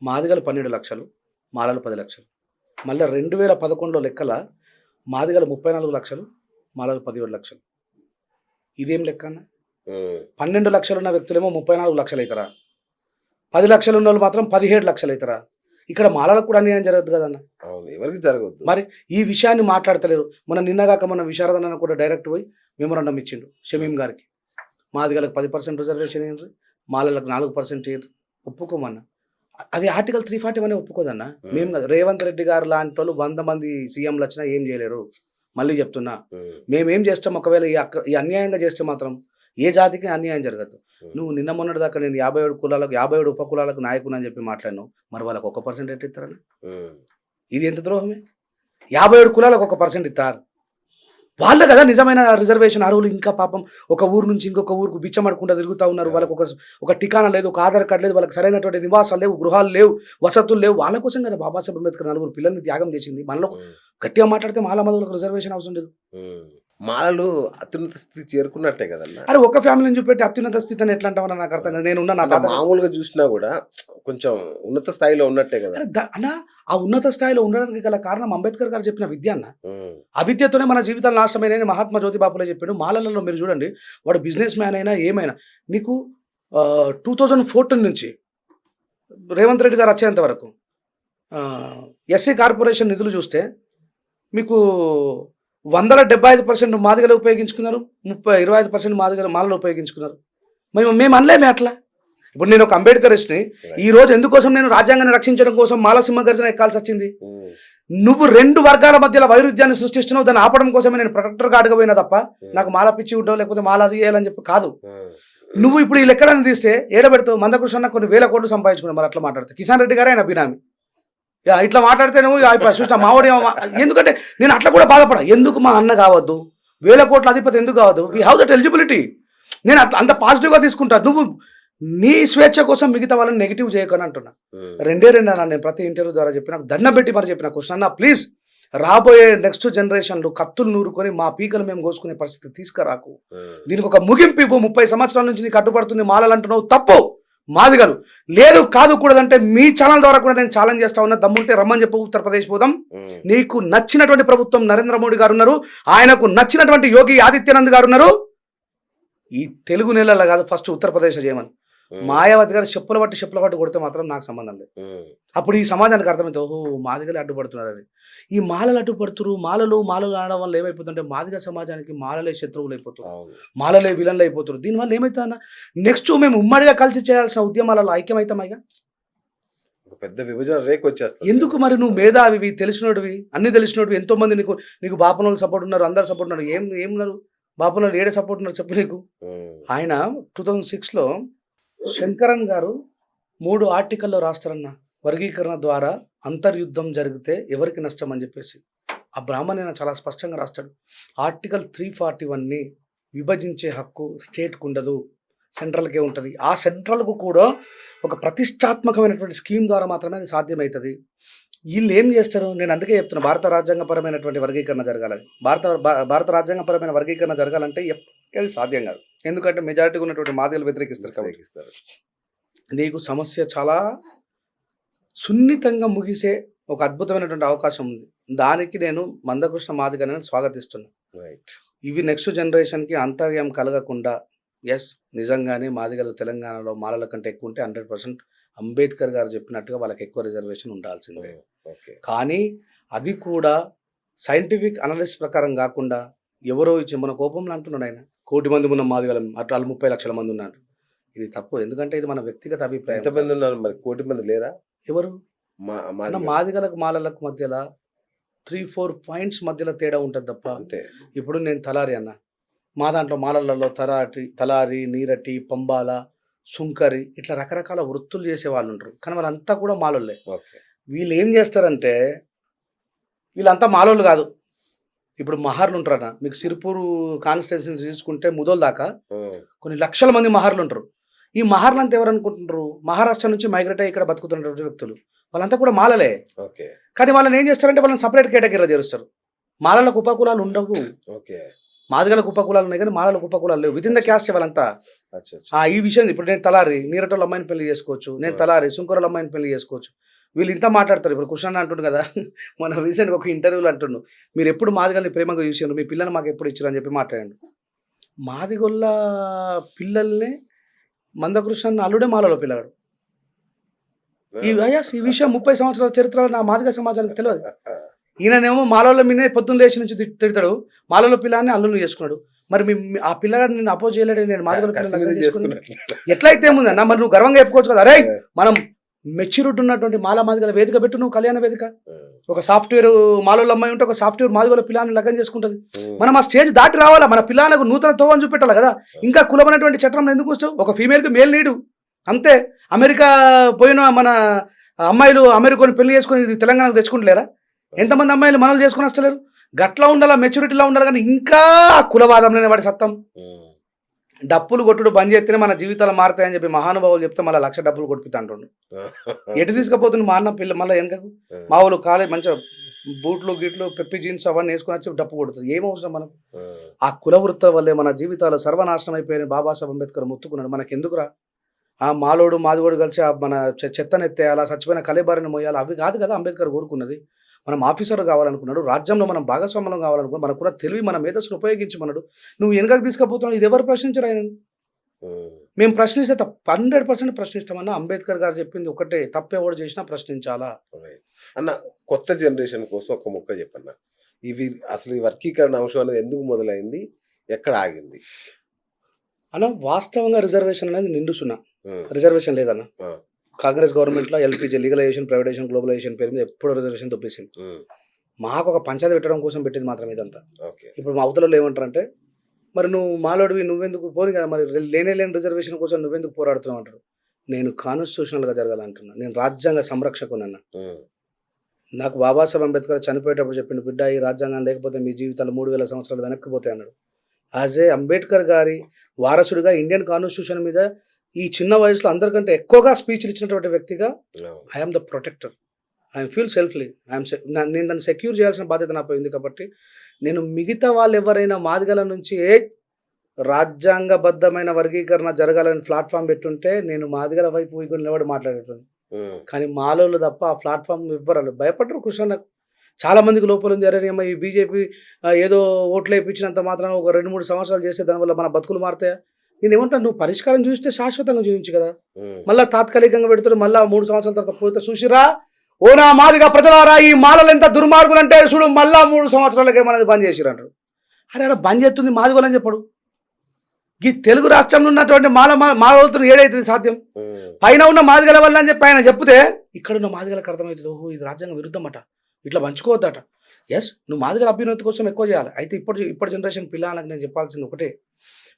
S2: మాదిగలు 12 లక్షలు, మాలలు 10 లక్షలు. మళ్ళీ 2011లో లెక్కల మాదిగలు 34 లక్షలు, మాలలు 17 లక్షలు. ఇదేం లెక్క అన్న? 12 లక్షలు ఉన్న వ్యక్తులేమో 34 లక్షలు అవుతారా? 10 లక్షలు ఉన్న వాళ్ళు మాత్రం 17 లక్షలు అవుతారా? ఇక్కడ మాలలకు కూడా అన్యాయం జరగదు కదన్న.
S1: ఎవరికి జరగదు.
S2: మరి ఈ విషయాన్ని మాట్లాడతలేరు. నిన్నగాక మన విశారదన్న కూడా డైరెక్ట్ పోయి మెమోరాండం ఇచ్చిండు షమీం గారికి. మాదిగలకు 10% రిజర్వేషన్ ఏంటి, మాలలకు 4% ఏంటి, ఒప్పుకోమన్నా. అది ఆర్టికల్ 341 ఒప్పుకోదన్న. మేము కాదు, రేవంత్ రెడ్డి గారు లాంటి వాళ్ళు 100 మంది సీఎంలు వచ్చినా ఏం చేయలేరు. మళ్ళీ చెప్తున్నా, మేమేం చేస్తాం, ఒకవేళ ఈ అన్యాయంగా చేస్తే మాత్రం ఏ జాతికి అన్యాయం జరగదు. నువ్వు నిన్న మొన్నటి దాకా నేను 57 కులాలకు 57 ఉప కులాలకు నాయకుని అని చెప్పి మాట్లాడినావు. మరి వాళ్ళకి 1% ఎట్లా ఇస్తారని? ఇది ఎంత ద్రోహమే? 57 కులాలకు 1% ఇస్తారు. వాళ్ళు కదా నిజమైన రిజర్వేషన్ అర్హులు. ఇంకా పాపం ఒక ఊరు నుంచి ఇంకొక ఊరుకు బిచ్చమడుకుంటూ తిరుగుతూ ఉన్నారు. వాళ్ళకు ఒక ఠికానా లేదు, ఒక ఆధార్ కార్డు లేదు, వాళ్ళకి సరైనటువంటి నివాసాలు లేవు, గృహాలు లేవు, వసతులు లేవు. వాళ్ళ కోసం కదా బాబాసాహెబ్ అంబేద్కర్ 4 పిల్లల్ని త్యాగం చేసింది. మనలో గట్టిగా మాట్లాడితే మాల మధులకు రిజర్వేషన్ అవసరం లేదు.
S1: మాలలు అత్యున్నత స్థితి చేరుకున్నట్టే కదన్నా.
S2: అరే ఒక ఫ్యామిలీని చూపెట్టి అత్యున్నత స్థితి అని ఎట్లా అంటామని నాకు అర్థం కదా. నేను నా
S1: మామూలుగా చూసినా కూడా కొంచెం ఉన్నత స్థాయిలో ఉన్నట్టే కదా
S2: అన్న. ఆ ఉన్నత స్థాయిలో ఉండడానికి గల కారణం అంబేద్కర్ గారు చెప్పిన విద్య అన్న. ఆ విద్యతోనే మన జీవితాలు నాశనమైన మహాత్మా జ్యోతిబాపులే చెప్పాడు. మాలలలో మీరు చూడండి, వాడు బిజినెస్ మ్యాన్ అయినా ఏమైనా నీకు 2014 నుంచి రేవంత్ రెడ్డి గారు వచ్చేంత వరకు ఎస్సీ కార్పొరేషన్ నిధులు చూస్తే మీకు 175% మాదిగలు ఉపయోగించుకున్నారు, 25% మాలలు ఉపయోగించుకున్నారు. మేము అనలేమే అట్లా. ఇప్పుడు నేను ఒక అంబేద్కరిస్ట్ని. ఈ రోజు ఎందుకోసం నేను రాజ్యాంగాన్ని రక్షించడం కోసం మాలసింహ గర్జన ఎక్కాల్సి వచ్చింది. నువ్వు 2 వర్గాల మధ్యలో వైరుధ్యాన్ని సృష్టిస్తున్నావు. దాన్ని ఆపడం కోసమే నేను ప్రొటెక్టర్గా అడగపోయినా తప్ప నాకు మాల పిచ్చి ఉండవు లేకపోతే మాల అది చేయాలని చెప్పి కాదు. నువ్వు ఇప్పుడు ఈ లెక్కలను తీస్తే ఏడబెడతావు. మందకృష్ణ కొన్ని వేల కోట్లు సంపాదించుకున్నావు. మరి అట్లా మాట్లాడితే కిషన్ రెడ్డి గారే ఆయన బినామీ. ఇట్లా మాట్లాడితే నువ్వు చూసిన మావోడి. ఎందుకంటే నేను అట్లా కూడా బాధపడా. ఎందుకు మా అన్న కావద్దు, 1000 కోట్ల అధిపతి ఎందుకు కావద్దు? We have that eligibility. నేను అంత పాజిటివ్గా తీసుకుంటా. నువ్వు నీ స్వేచ్ఛ కోసం మిగతా వాళ్ళని నెగిటివ్ చేయకని అంటున్నా. 2 అన్నా నేను ప్రతి ఇంటర్వ్యూ ద్వారా చెప్పిన, దండం పెట్టి మరి చెప్పిన క్వశ్చన్ అన్న, ప్లీజ్ రాబోయే నెక్స్ట్ జనరేషన్లు కత్తులు నూరుకొని మా పీకలు మేము కోసుకునే పరిస్థితి తీసుకురాకు. దీనికి ఒక ముగింపు ఇవ్వు. 30 సంవత్సరాల నుంచి నీకు కట్టుబడుతుంది మాలలు అంటున్నావు, తప్పు. మాదిగలు లేదు కాదు కూడదంటే మీ ఛానల్ ద్వారా కూడా నేను ఛాలెంజ్ చేస్తా ఉన్నా. దమ్ముంటే రమ్మని చెప్పు, ఉత్తరప్రదేశ్ పోదాం. నీకు నచ్చినటువంటి ప్రభుత్వం నరేంద్ర మోడీ గారు ఉన్నారు, ఆయనకు నచ్చినటువంటి యోగి ఆదిత్యనాథ్ గారు ఉన్నారు. ఈ తెలుగు నెలల కాదు, ఫస్ట్ ఉత్తరప్రదేశ్ చేయమని. మాయావతి గారు చెప్పుల పట్టి కొడితే మాత్రం నాకు సంబంధం లేదు. అప్పుడు ఈ సమాజానికి అర్థమైతే ఓహో మాదిగలు అడ్డుపడుతున్నారని. ఈ మాలలు అడ్డుపడుతున్నారు. మాలలు ఆడడం వల్ల ఏమైపోతుందంటే మాదిగ సమాజానికి మాలలే శత్రువులు అయిపోతున్నారు, మాలలే విలన్లు అయిపోతున్నారు. దీనివల్ల ఏమవుతుందన్న, నెక్స్ట్ మేము ఉమ్మడిగా కలిసి చేయాల్సిన ఉద్యమాలలో ఐక్యమవుతామైగా.
S1: పెద్ద విభజన రేఖ వచ్చేస్తుంది.
S2: ఎందుకు మరి నువ్వు మేధావివి, తెలిసినోడివి, అన్ని తెలిసినోడివి, ఎంతో మంది నీకు బాపనోళ్ళు సపోర్ట్ ఉన్నారు, అందరు సపోర్ట్ ఉన్నారు. ఏమున్నారు బాపనోళ్ళు? ఏడే సపోర్ట్ ఉన్నారు చెప్పు నీకు. ఆయన 2006లో శంకరన్ గారు 3 ఆర్టికల్లో రాస్తారన్న, వర్గీకరణ ద్వారా అంతర్యుద్ధం జరిగితే ఎవరికి నష్టం అని చెప్పేసి. ఆ బ్రాహ్మణ చాలా స్పష్టంగా రాస్తాడు. ఆర్టికల్ 341ని విభజించే హక్కు స్టేట్కు ఉండదు, సెంట్రల్కే ఉంటుంది. ఆ సెంట్రల్కు కూడా ఒక ప్రతిష్టాత్మకమైనటువంటి స్కీమ్ ద్వారా మాత్రమే అది సాధ్యమవుతుంది. వీళ్ళు ఏం చేస్తారు? నేను అందుకే చెప్తున్నా, భారత రాజ్యాంగపరమైనటువంటి వర్గీకరణ జరగాలని. భారత రాజ్యాంగపరమైన వర్గీకరణ జరగాలంటే అది సాధ్యం కాదు. ఎందుకంటే మెజారిటీగా ఉన్నటువంటి మాదిగలు వ్యతిరేకిస్తారు. నీకు సమస్య చాలా సున్నితంగా ముగిసే ఒక అద్భుతమైనటువంటి అవకాశం ఉంది. దానికి నేను మందకృష్ణ మాదిగని స్వాగతిస్తున్నా. ఇవి నెక్స్ట్ జనరేషన్కి అంతర్యం కలగకుండా, ఎస్ నిజంగానే మాదిగలు తెలంగాణలో మాలల కంటే ఎక్కువ ఉంటే 100% అంబేద్కర్ గారు చెప్పినట్టుగా వాళ్ళకి ఎక్కువ రిజర్వేషన్ ఉండాల్సిందే. కానీ అది కూడా సైంటిఫిక్ అనాలిసిస్ ప్రకారం కాకుండా ఎవరో ఇచ్చి మన కోపంలో అంటున్నాడు ఆయన, 1 కోటి మంది ఉన్న మాదిగలం, అట్లా 30 లక్షల మంది ఉన్నారు. ఇది తప్పు. ఎందుకంటే ఇది మన వ్యక్తిగత అభిప్రాయం.
S1: ఎంతమంది ఉన్నారు మరి? 1 కోటి మంది లేరా?
S2: ఎవరు? మాదిగలకు మాలలకు మధ్యలో 3-4 పాయింట్స్ మధ్యలో తేడా ఉంటుంది తప్ప.
S1: అంతే.
S2: ఇప్పుడు నేను తలారి అన్న, మా దాంట్లో మాలలలో తలారి, నీరటి, పంబాల, సుంకరి ఇట్లా రకరకాల వృత్తులు చేసే వాళ్ళు ఉంటారు. కానీ వాళ్ళంతా కూడా మాలోళ్ళే. వీళ్ళు ఏం చేస్తారంటే, వీళ్ళంతా మాలోళ్ళు కాదు. ఇప్పుడు మహార్లు ఉంటారన్న, మీకు సిరిపూరు కాన్స్టిట్యున్సీ తీసుకుంటే ముదోల్ దాకా కొన్ని లక్షల మంది మహార్లు ఉంటారు. ఈ మహార్లు అంతా ఎవరు అనుకుంటున్నారు? మహారాష్ట్ర నుంచి మైగ్రేట్ అయ్యి ఇక్కడ బతుకుతున్నటువంటి వ్యక్తులు. వాళ్ళంతా కూడా మాలలే. కానీ వాళ్ళని ఏం చేస్తారంటే వాళ్ళని సపరేట్ కేటగిరీలో చేరుస్తారు. మాలలకు ఉపకులాలు ఉండవు. మాదిగలకు ఉపకులాలు ఉన్నాయి కానీ మాలలకు ఉపకులాలు లేవు. విత్ ఇన్ ద క్యాస్ట్ వాళ్ళంతా. ఈ విషయం ఇప్పుడు నేను తలారి నీరటోళ్ళ అమ్మాయిని పెళ్లి చేసుకోవచ్చు, నేను తలారి సుంకరోళ్ళ అమ్మాయిని పెళ్లి చేసుకోవచ్చు. వీళ్ళు ఇంత మాట్లాడతారు. ఇప్పుడు కృష్ణ అంటుండు కదా, మన రీసెంట్గా ఒక ఇంటర్వ్యూలో అంటుండు, మీరు ఎప్పుడు మాదిగల్ని ప్రేమగా చూసారు, మీ పిల్లల్ని మాకు ఎప్పుడు ఇచ్చారు అని చెప్పి మాట్లాడండి. మాదిగొల్ల పిల్లల్ని మందకృష్ణ అల్లుడే మాలలో పిల్లగాడు. ఈ విషయం 30 సంవత్సరాల చరిత్రలో నా మాదిగ సమాజానికి తెలియదు. ఈయననేమో మాలలో మీనే పొద్దున్న లేచి నుంచి తిడతాడు, మాలలో పిల్లాన్ని అల్లుని చేసుకున్నాడు. మరి ఆ పిల్లగాడు నేను అపోజ్ చేయలేడు, నేను మాదిగల పిల్లలు ఎట్లయితే ఏముందన్న, మరి నువ్వు గర్వంగా చెప్పుకోవచ్చు కదా, అరే మనం మెచ్యూరిటీ ఉన్నటువంటి మాలా మాదిగల వేదిక పెట్టు, నువ్వు కళ్యాణ వేదిక.
S1: ఉమ్,
S2: ఒక సాఫ్ట్వేర్ మాలోళ్ళ అమ్మాయి ఉంటే ఒక సాఫ్ట్వేర్ మాదిగల పిల్లని లగ్గం చేసుకుంటుంది.
S1: ఉమ్,
S2: మనం ఆ స్టేజ్ దాటి రావాలా, మన పిల్లలకు నూతన తోవని చూపెట్టాలి కదా. ఇంకా కులమైనటువంటి చట్టంలో ఎందుకు వస్తావు? ఒక ఫీమేల్కి మేల్ నీడు అంతే. అమెరికా పోయిన మన అమ్మాయిలు అమెరికాని పెళ్లి చేసుకొని ఇది తెలంగాణకు తెచ్చుకుంటలేరా? ఎంతమంది అమ్మాయిలు మనల్ని చేసుకొని వస్తలేరు? గట్లా ఉండాలా, మెచ్యూరిటీలా ఉండాలి. కానీ ఇంకా కులవాదంలోనే వాడి సత్తం.
S1: ఉమ్,
S2: డప్పులు కొట్టుడు బంద్ చేస్తేనే మన జీవితాలు మారుతాయని చెప్పి మహానుభావులు చెప్తే మళ్ళీ 1,00,000 డప్పులు కొట్టిపిస్తా అంటుండు. ఎటు తీసుకుపోతుంది మా అన్న పిల్ల మళ్ళీ వెనకకు? మా వాళ్ళు కాలేజ్ మంచిగా బూట్లు గిట్లు పెప్పి జీన్స్ అవన్నీ వేసుకొని వచ్చి డప్పు కొడుతుంది. ఏం అవసరం మనకు? ఆ కుల వృత్తుల వల్లే మన జీవితాలు సర్వనాశనం అయిపోయిన బాబాసాహెబ్ అంబేద్కర్ ముత్తుకున్నాడు. మనకి ఎందుకురా ఆ మాలోడు మాదిగోడు కలిసి మన చెత్తనెత్తేయాలా, చచ్చిపోయిన కలేబారిని మోయాలి, అవి కాదు కదా అంబేద్కర్ కోరుకున్నది. మనం ఆఫీసర్ కావాలనుకున్నాడు, రాజ్యంలో మనం భాగస్వామ్యం కావాలనుకున్నాడు, మనకు కూడా తెలివి మన మేధస్సును ఉపయోగించమన్నాడు. నువ్వు వెనకకు తీసుకుపోతున్నావు. ఇది ఎవరు ప్రశ్నించరు ఆయన? మేము ప్రశ్నిస్తే 100% ప్రశ్నిస్తామన్నా. అంబేద్కర్ గారు చెప్పింది ఒకటే, తప్పెవడు చేసినా ప్రశ్నించాలా.
S1: అన్న కొత్త జనరేషన్ కోసం ఒక ముక్క చెప్పన్న. ఇవి అసలు ఈ వర్గీకరణ అంశం అనేది ఎందుకు మొదలైంది, ఎక్కడ ఆగింది?
S2: అన్న వాస్తవంగా రిజర్వేషన్ అనేది నిండు సున్నా.
S1: ఉమ్,
S2: రిజర్వేషన్ లేదన్న.
S1: ఉమ్,
S2: కాంగ్రెస్ గవర్నమెంట్లో ఎల్పీజీ లీగలైజేషన్, ప్రైవేటైజేషన్, గ్లోబలైజేషన్ పేరు మీద ఎప్పుడో రిజర్వేషన్ తప్పించింది.
S1: ఉమ్,
S2: మాకు ఒక పంచాయతీ పెట్టడం కోసం పెట్టింది మాత్రం ఇదంతా.
S1: ఓకే.
S2: ఇప్పుడు మా అవతలలో ఏమంటారంటే, మరి నువ్వు మాలోడివి నువ్వెందుకు పోని కదా, మరి లేని రిజర్వేషన్ కోసం నువ్వెందుకు పోరాడుతున్నావు అంటారు. నేను కాన్స్టిట్యూషనల్గా జరగాలంటున్నా. నేను రాజ్యాంగ సంరక్షకునన్నా.
S1: ఉమ్,
S2: నాకు బాబాసాహెబ్ అంబేద్కర్ చనిపోయేటప్పుడు చెప్పిండు, బిడ్డ ఈ రాజ్యాంగం లేకపోతే మీ జీవితాలు 3,000 సంవత్సరాలు వెనక్కిపోతాయి అన్నాడు. యాజ్ ఏ అంబేద్కర్ గారి వారసుడిగా ఇండియన్ కాన్స్టిట్యూషన్ మీద ఈ చిన్న వయసులో అందరికంటే ఎక్కువగా స్పీచ్లు ఇచ్చినటువంటి వ్యక్తిగా
S1: అవును.
S2: I'm the protector. I'm feel selfly. నేను దాన్ని సెక్యూర్ చేయాల్సిన బాధ్యత నాపై ఉంది. కాబట్టి నేను మిగతా వాళ్ళు ఎవరైనా మాదిగల నుంచి రాజ్యాంగబద్ధమైన వర్గీకరణ జరగాలని ప్లాట్ఫామ్ పెట్టుంటే నేను మాదిగల వైపు నిలబడి మాట్లాడేటాను.
S1: ఉమ్,
S2: కానీ మాలోళ్ళు తప్ప ఆ ప్లాట్ఫామ్ ఇవ్వరు. భయపడరు. కృష్ణ చాలా మందికి లోపల ఉంది, అరే అమ్మ ఈ బీజేపీ ఏదో ఓట్లు వేయించినంత మాత్రం ఒక 2-3 సంవత్సరాలు చేస్తే దానివల్ల మన బతుకులు మారుతాయా? నేను ఏమంటాను, నువ్వు పరిష్కారం చూస్తే శాశ్వతంగా చూపించు కదా.
S1: ఉమ్,
S2: మళ్ళీ తాత్కాలికంగా పెడుతున్నారు, మళ్ళీ 3 సంవత్సరాల తర్వాత పోతే చూసిరా, ఓ నా మాదిగా ప్రజలారా, ఈ మాలలు ఎంత దుర్మార్గులు అంటే చూడు, మళ్ళా 3 సంవత్సరాలకే మనది బంద్ చేసిరు అంటారు. అరే అక్కడ బంద్ చేస్తుంది మాదిగోలని చెప్పడు. ఈ తెలుగు రాష్ట్రంలో ఉన్నటువంటి మాలవులతో ఏడైతుంది సాధ్యం?
S1: ఉమ్,
S2: పైన ఉన్న మాదిగల వల్ల అని చెప్పి ఆయన చెప్తే ఇక్కడ ఉన్న మాదిగలకు అర్థమవుతుంది, ఓహో ఇది రాజ్యాంగ విరుద్ధం అట, ఇట్లా పంచుకోవద్దట. ఎస్, నువ్వు మాదిగల అభ్యున్నతి కోసం ఎక్కువ చేయాలి. అయితే ఇప్పటి జనరేషన్ పిల్లలకు నేను చెప్పాల్సింది ఒకటే,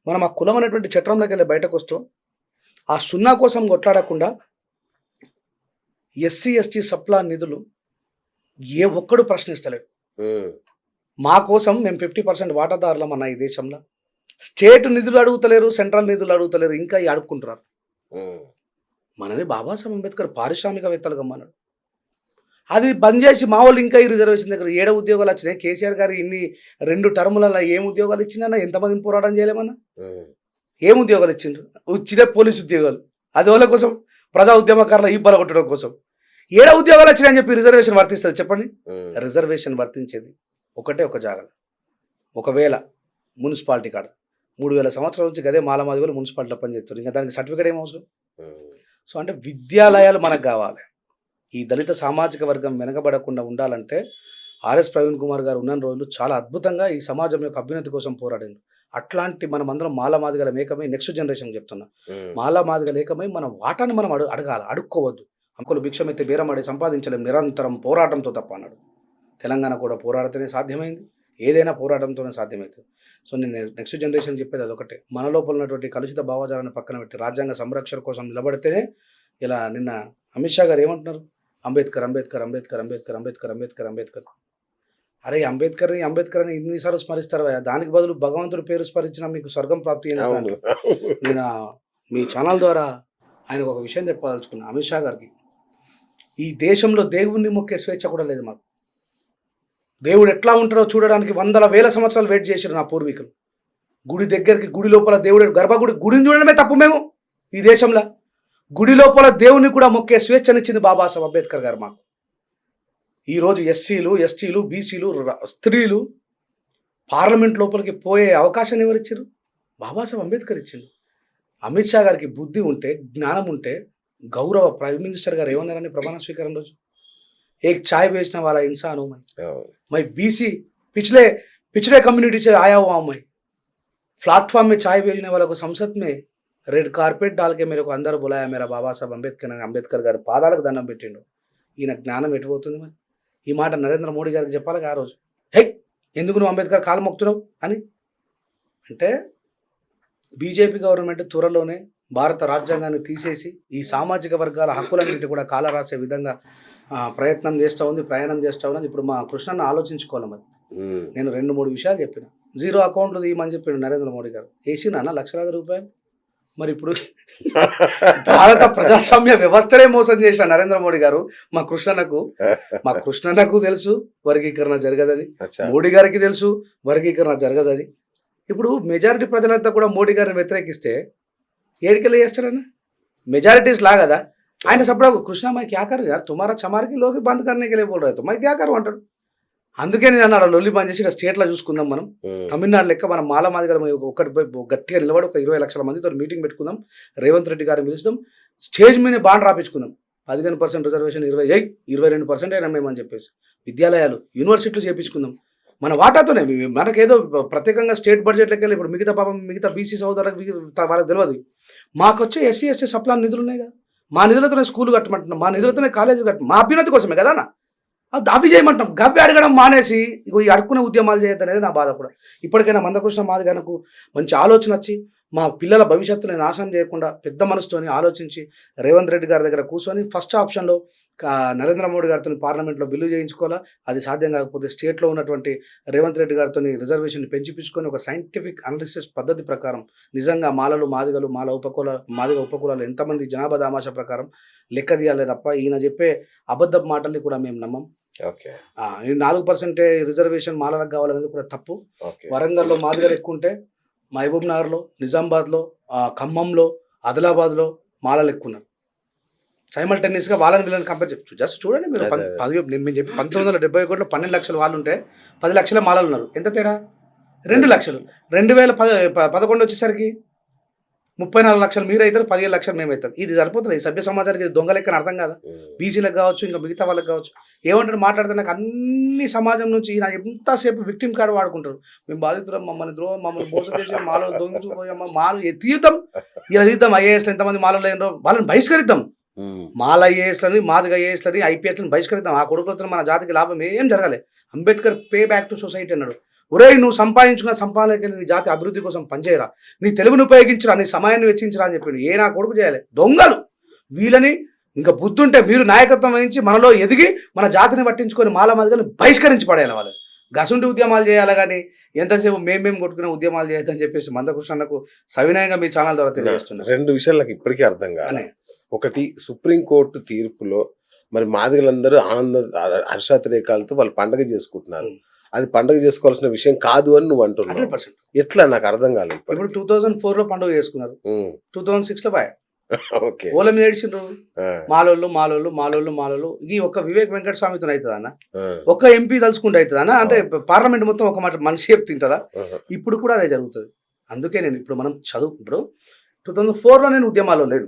S2: మనం ఆ కులం అనేటువంటి చట్రంలోకి వెళ్ళి బయటకు వస్తూ ఆ సున్నా కోసం కొట్లాడకుండా ఎస్సీ ఎస్టీ సప్లా నిధులు ఏ ఒక్కడు ప్రశ్నిస్తలేడు.
S1: ఉమ్,
S2: మా కోసం మేము 50% వాటాదారులం అన్న ఈ దేశంలో. స్టేట్ నిధులు అడుగుతలేరు, సెంట్రల్ నిధులు అడుగుతలేరు, ఇంకా ఈ అడుక్కుంటున్నారు.
S1: ఉమ్,
S2: మనని బాబాసాహెబ్ అంబేద్కర్ పారిశ్రామికవేత్తలుగా అమ్మన్నాడు. అది బంద్ చేసి మా వాళ్ళు ఇంకా ఈ రిజర్వేషన్ దగ్గర 7 ఉద్యోగాలు వచ్చినాయి. కేసీఆర్ గారు ఇన్ని 2 టర్ములలో ఏం ఉద్యోగాలు ఇచ్చినా, ఎంతమందిని పోరాటం చేయలేమన్నా?
S1: ఉమ్,
S2: ఏం ఉద్యోగాలు ఇచ్చిండ్రు? వచ్చిన పోలీసు ఉద్యోగాలు. అది వాళ్ళ కోసం, ప్రజా ఉద్యమకారుల ఇబ్బంది కొట్టడం కోసం. 7 ఉద్యోగాలు వచ్చినాయని చెప్పి రిజర్వేషన్ వర్తిస్తుంది చెప్పండి?
S1: ఉమ్,
S2: రిజర్వేషన్ వర్తించేది ఒకటే ఒక జాగా. ఒకవేళ మున్సిపాలిటీ కాడ 3,000 సంవత్సరాల నుంచి గదే మాలమాదిగోలు మున్సిపాలిటీలో పనిచేస్తారు. ఇంకా దానికి సర్టిఫికేట్ ఏం అవసరం?
S1: ఉమ్,
S2: సో అంటే విద్యాలయాలు మనకు కావాలి. ఈ దళిత సామాజిక వర్గం వెనకబడకుండా ఉండాలంటే ఆర్ఎస్ ప్రవీణ్ కుమార్ గారు ఉన్న రోజులు చాలా అద్భుతంగా ఈ సమాజం యొక్క అభ్యున్నతి కోసం పోరాడారు. అట్లాంటి మనమందరం మాలమాదిగల మేకమై నెక్స్ట్ జనరేషన్ చెప్తున్నా,
S1: ఉమ్,
S2: మాలమాదిగల ఏకమై మన వాటాన్ని మనం అడగాలి, అడుక్కోవద్దు. అంకులు భిక్షమెత్తి బేరమాడి సంపాదించలేం, నిరంతరం పోరాటంతో తప్ప అన్నాడు. తెలంగాణ కూడా పోరాడితేనే సాధ్యమైంది, ఏదైనా పోరాటంతోనే సాధ్యమవుతుంది. సో నేను నెక్స్ట్ జనరేషన్ చెప్పేది అదొకటే, మన లోపల ఉన్నటువంటి కలుషిత భావజాలను పక్కన పెట్టి రాజ్యాంగ సంరక్షణ కోసం నిలబడితేనే. ఇలా నిన్న అమిత్ షా గారు ఏమంటున్నారు, అంబేద్కర్ అంబేద్కర్ అంబేద్కర్ అంబేద్కర్ అంబేద్కర్ అంబేద్కర్ అంబేద్కర్. అరే అంబేద్కర్ని అంబేద్కర్ని ఇన్నిసార్లు స్మరిస్తారు, దానికి బదులు భగవంతుడి పేరు స్మరించిన మీకు స్వర్గం ప్రాప్తి అయింది.
S1: అవును.
S2: నేను మీ ఛానల్ ద్వారా ఆయనకు ఒక విషయం చెప్పదలుచుకున్నా, అమిత్ షా గారికి. ఈ దేశంలో దేవుణ్ణి మొక్కే స్వేచ్ఛ కూడా లేదు మాకు. దేవుడు ఎట్లా ఉంటాడో చూడడానికి 100,000 సంవత్సరాలు వెయిట్ చేశారు నా పూర్వీకులు. గుడి దగ్గరికి, గుడి లోపల దేవుడు, గుడిని చూడడమే తప్పు మేము ఈ దేశంలో. గుడి లోపల దేవుని కూడా మొక్కే స్వేచ్ఛనిచ్చింది బాబాసాహెబ్ అంబేద్కర్ గారు మాకు. ఈరోజు ఎస్సీలు, ఎస్టీలు, బీసీలు, స్త్రీలు పార్లమెంట్ లోపలికి పోయే అవకాశాన్ని ఎవరు ఇచ్చారు? బాబాసాహెబ్ అంబేద్కర్ ఇచ్చిండు. అమిత్ షా గారికి బుద్ధి ఉంటే, జ్ఞానం ఉంటే, గౌరవ ప్రైమ్ మినిస్టర్ గారు ఏమన్నారని ప్రమాణ స్వీకారం రోజు, एक चाय बेचने वाला इंसान हूँ मैं बीसी पिछड़े कम्युनिटी से आया हुआ हूँ मैं, प्लेटफॉर्म में चाय बेचने वाला को संसद में రెడ్ కార్పెట్ డాల్కే మేరకు అందరూ బులాయా మేరా బాబాసాహెబ్ అంబేద్కర్ అని అంబేద్కర్ గారి పాదాలకు దండం పెట్టిండు. ఈయన జ్ఞానం ఎటుపోతుంది మరి? ఈ మాట నరేంద్ర మోడీ గారికి చెప్పాలి ఆ రోజు, హై ఎందుకు నువ్వు అంబేద్కర్ కాలు మొక్కుతున్నావు అని. అంటే బీజేపీ గవర్నమెంట్ త్వరలోనే భారత రాజ్యాంగాన్ని తీసేసి ఈ సామాజిక వర్గాల హక్కులన్నింటి కూడా కాల రాసే విధంగా ప్రయత్నం చేస్తూ ఉంది, ప్రయాణం చేస్తూ ఉన్నది. ఇప్పుడు మా కృష్ణను ఆలోచించుకోవాలి మరి. నేను 2-3 విషయాలు చెప్పిన. జీరో అకౌంట్లు తీయమని చెప్పాడు నరేంద్ర మోడీ గారు, వేసినా లక్షలాది రూపాయలు. మరి ఇప్పుడు భారత ప్రజాస్వామ్య వ్యవస్థనే మోసం చేసిన నరేంద్ర మోడీ గారు మా కృష్ణన్నకు తెలుసు వర్గీకరణ జరగదని, మోడీ గారికి తెలుసు వర్గీకరణ జరగదని. ఇప్పుడు మెజారిటీ ప్రజలంతా కూడా మోడీ గారిని వ్యతిరేకిస్తే ఏడికెళ్ళి చేస్తారన్న? మెజారిటీస్ లా కదా. ఆయన సప్పుడు కృష్ణ మై క్యా కర్ యార్ తుమారా చమార్కి లోకి బంద్ కర్నే కే లియే బోల్ రహే తో మై క్యా కరు అంటాడు. అందుకే నేను అన్నాడు లొల్లి బంద్ చేసి ఇక్కడ స్టేట్లో చూసుకుందాం మనం. తమిళనాడు లెక్క మనం మాల మాదిగా ఒకటి గట్టిగా నిలబడి ఒక 20 లక్షల మందితో మీటింగ్ పెట్టుకుందాం, రేవంత్ రెడ్డి గారిని పిలుస్తాం, స్టేజ్ మీద బాండ్ రాపించుకుందాం, 15% రిజర్వేషన్ 22% అయినా మేమని చెప్పేసి విద్యాలయాలు యూనివర్సిటీలు చేయించుకుందాం మన వాటాతోనే. మనకేదో ప్రత్యేకంగా స్టేట్ బడ్జెట్లోకి వెళ్ళి ఇప్పుడు మిగతా బీసీ సోదరులకు వాళ్ళకి తెలియదు. మాకు వచ్చే ఎస్సీ ఎస్టీ సప్లాన్ నిధులు ఉన్నాయి కదా, మా నిధులతోనే స్కూల్ కట్టమంటున్నాం, మా నిధులతోనే కాలేజీలు కట్ట, మా అభ్యున్నతి కోసమే కదా అన్న. అవి చేయమంటాం. గవ్వి అడగడం మానేసి ఇగో ఈ అడుక్కునే ఉద్యమాలు చేయొద్దు అనేది నా బాధ కూడా. ఇప్పటికైనా మందకృష్ణ మాదిగనకు మంచి ఆలోచన వచ్చి మా పిల్లల భవిష్యత్తుని నాశనం చేయకుండా పెద్ద మనసుతోని ఆలోచించి రేవంత్ రెడ్డి గారి దగ్గర కూర్చొని ఫస్ట్ ఆప్షన్లో నరేంద్ర మోడీ గారితో పార్లమెంట్లో బిల్లు చేయించుకోవాలా. అది సాధ్యం కాకపోతే స్టేట్లో ఉన్నటువంటి రేవంత్ రెడ్డి గారితో రిజర్వేషన్ పెంచిపించుకొని ఒక సైంటిఫిక్ అనాలిసిస్ పద్ధతి ప్రకారం నిజంగా మాలలు మాదిగలు మాదిగ ఉపకులాలు ఎంతమంది జనాభా దామాష ప్రకారం లెక్క తీయాలి తప్ప ఈయన చెప్పే అబద్ధ మాటల్ని కూడా మేము నమ్మం. 4% రిజర్వేషన్ మాలలకు కావాలనేది కూడా తప్పు. వరంగల్లో మాదిగలు ఎక్కువ ఉంటే మహబూబ్ నగర్లో, నిజామాబాద్లో, ఖమ్మంలో, ఆదిలాబాద్లో మాలలు ఎక్కువ ఉన్నారు. సైమల్టేనియస్గా వాళ్ళని వీళ్ళని కంపేర్ చేయొచ్చు. జస్ట్ చూడండి మీరు. నేను చెప్పి 1971లో 12 లక్షల వాళ్ళు ఉంటే 10 లక్షల మాలలు ఉన్నారు. ఎంత తేడా? 2 లక్షలు. 2011 వచ్చేసరికి 34 లక్షలు మీరు అవుతారు, 15 లక్షలు మేము అవుతాం. ఇది సరిపోతుంది. ఈ సభ్య సమాజానికి ఇది దొంగ లెక్కన అర్థం కాదా? బీసీలకు కావచ్చు, ఇంకా మిగతా వాళ్ళకి కావచ్చు. ఏమంటారు మాట్లాడితే నాకు అన్ని సమాజం నుంచి ఈయన ఎంతసేపు విక్టిమ్ కార్డు వాడుకుంటారు. మేము బాధితులం, మమ్మల్ని మోసం చేసి మాలో దొంగిపోయామా, మాలు తీద్దాం, ఇలా తీద్దాం. ఐఏఎస్లు ఎంతమంది మాలలో అయినో వాళ్ళని బహిష్కరిద్దాం. మాల ఐఏఎస్లని, మాదిగ ఐఏఎస్లని, ఐపీఎస్లని బహిష్కరిద్దాం. ఆ కొడుకులతో మన జాతికి లాభం ఏం జరగాలి. Ambedkar pay back to society అన్నాడు. ఒరేయ్ నువ్వు సంపాదించుకున్న సంపాదనకి నీ జాతి అభివృద్ధి కోసం పనిచేయరా, నీ తెలుగును ఉపయోగించరా, నీ సమయాన్ని వెచ్చించరా అని చెప్పాడు. నా కొడుకు చేయాలి దొంగలు వీళ్ళని. ఇంకా బుద్ధుంటే మీరు నాయకత్వం వహించి మనలో ఎదిగి మన జాతిని పట్టించుకొని మాల మాదిగలను బహిష్కరించి పడేయాలి. వాళ్ళు గసుండి ఉద్యమాలు చేయాలి కానీ ఎంతసేపు మేము కొట్టుకునే ఉద్యమాలు చేయొద్దని చెప్పేసి మందకృష్ణకు సవినయంగా మీ ఛానల్ ద్వారా తెలియజేస్తున్నారు.
S1: 2 విషయాలు నాకు ఇప్పటికీ అర్థం కాదు. ఒకటి, సుప్రీంకోర్టు తీర్పులో మరి మాదిగలందరూ హర్షాతిరేకాలతో వాళ్ళు పండగ చేసుకుంటున్నారు. అది పండుగ చేసుకోవాల్సిన విషయం కాదు అని నువ్వు అంటున్నావు.
S2: 100%
S1: ఎట్లా నాకు అర్థం కాలేదు.
S2: ఇప్పుడు 2004లో పండుగ చేసుకున్నారు, 2006లో బాయ్ ఓల మీద ఏడిచిండ్రు మాలోళ్ళు. ఈ ఒక్క వివేక్ వెంకట స్వామితో అవుతుంది అన్న, ఒక ఎంపీ తలుచుకుంటూ అవుతుంది అన్న. అంటే పార్లమెంట్ మొత్తం ఒక మాట మనిషి చెప్తుంటుందా? ఇప్పుడు కూడా అదే జరుగుతుంది. అందుకే నేను ఇప్పుడు మనం ఇప్పుడు 2004లో నేను ఉద్యమాల్లో లేడు,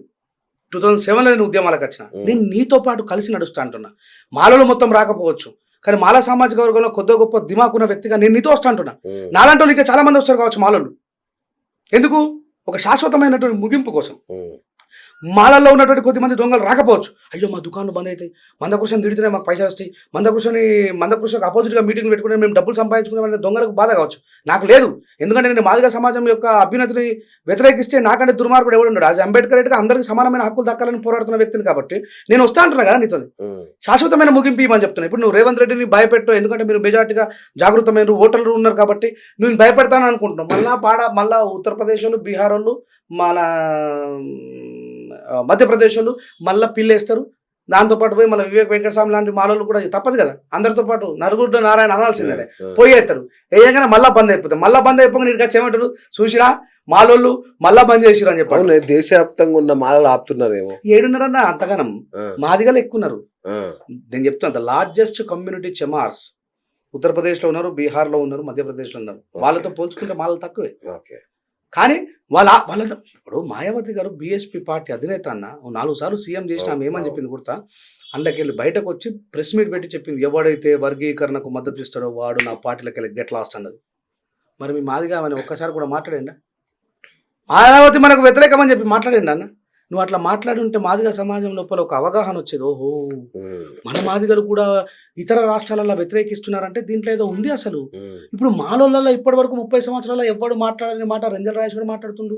S2: 2007లో నేను ఉద్యమాలకు వచ్చిన. నేను నీతో పాటు కలిసి నడుస్తా అంటున్నా. మాలలో మొత్తం రాకపోవచ్చు కానీ మాలా సామాజిక వర్గంలో కొద్ది గొప్ప దిమాకున్న వ్యక్తిగా నేను నీతో వస్తా అంటున్నా. నాలాంటి వాళ్ళు ఇంకా చాలా మంది వస్తారు కావచ్చు మాలలు. ఎందుకు? ఒక శాశ్వతమైనటువంటి ముగింపు కోసం. మాలల్లో ఉన్నటువంటి కొద్దిమంది దొంగలు రాకపోవచ్చు. అయ్యో మా దుకాణాలు బంద్ అవుతాయి, మందకృష్ణ తిడితేనే మాకు పైసలు వస్తాయి, మందకృష్ణకు అపోజిట్గా మీటింగ్ పెట్టుకుని మేము డబ్బులు సంపాదించుకునే దొంగలకు బాధ కావచ్చు. నాకు లేదు. ఎందుకంటే నేను మాదిగ సమాజం యొక్క అభ్యున్నతిని వ్యతిరేకిస్తే నాకంటే దుర్మార్గుడు ఎవడు ఉన్నాడు? యాజ్ అంబేద్కర్ రెడ్డిగా అందరికీ సమానమైన హక్కులు దక్కాలని పోరాడుతున్న వ్యక్తిని కాబట్టి నేను వస్తా అంటున్నా కదా నీతో. శాశ్వతమైన ముగింపు ఇవ్వమని చెప్తున్నా. ఇప్పుడు నువ్వు రేవంత్ రెడ్డిని భయపెట్టు, ఎందుకంటే మీరు మెజార్టీగా జాగృతమైన ఓటర్లు ఉన్నారు కాబట్టి నువ్వు భయపెడతాను అనుకుంటున్నావు. మళ్ళా ఉత్తరప్రదేశ్, బీహార్ వాళ్ళు, మన మధ్యప్రదేశ్ వాళ్ళు మళ్ళీ పిల్లేస్తారు. దాంతోపాటు పోయి మన వివేక్ వెంకటస్వామి లాంటి మాలలు కూడా తప్పదు కదా, అందరితో పాటు నరుగుడ్డ నారాయణ అనాల్సిందే. పోయేస్తారు వేయగానే మళ్ళీ బంద్ అయిపోతాం. మళ్ళీ బంద్ అయిపోయి నీకు వచ్చి ఏమంటారు, చూసినా మాలోళ్ళు మళ్ళా బంద్ చేసిరు అని చెప్పారు.
S1: దేశవ్యాప్తంగా ఉన్న మాలలు ఆపుతున్నారేమో.
S2: 7.5 అంతగానం మాదిగలు ఎక్కున్నారు. నేను చెప్తున్నా, ద లార్జెస్ట్ కమ్యూనిటీ చెమార్స్ ఉత్తరప్రదేశ్లో ఉన్నారు, బీహార్లో ఉన్నారు, మధ్యప్రదేశ్లో ఉన్నారు. వాళ్ళతో పోల్చుకుంటే మాలలు తక్కువే. కానీ వాళ్ళ ఇప్పుడు మాయావతి గారు బీఎస్పీ పార్టీ అధినేత అన్న 4 సార్లు సీఎం చేసిన ఆమె ఏమని చెప్పింది గుర్తా? అందులోకి వెళ్ళి బయటకు వచ్చి ప్రెస్ మీట్ పెట్టి చెప్పింది, ఎవడైతే వర్గీకరణకు మద్దతు ఇస్తాడో వాడు నా పార్టీలోకి వెళ్ళి గెట్ లాస్ట్ అన్నది. మరి మీ మాదిగా ఆమె ఒక్కసారి కూడా మాట్లాడండి. మాయావతి మనకు వ్యతిరేకమని చెప్పి మాట్లాడిండు అన్న. నువ్వు అట్లా మాట్లాడి ఉంటే మాదిగ సమాజం లోపల ఒక అవగాహన వచ్చేది. ఓహో,
S1: ఉమ్,
S2: మన మాదిగలు కూడా ఇతర రాష్ట్రాలలో వ్యతిరేకిస్తున్నారంటే దీంట్లో ఏదో ఉంది అసలు.
S1: ఉమ్,
S2: ఇప్పుడు మాలోళ్ళలో ఇప్పటి వరకు 30 సంవత్సరాల్లో ఎవ్వడు మాట్లాడని మాట రంజల్ రాజేష్ కూడా మాట్లాడుతుండు.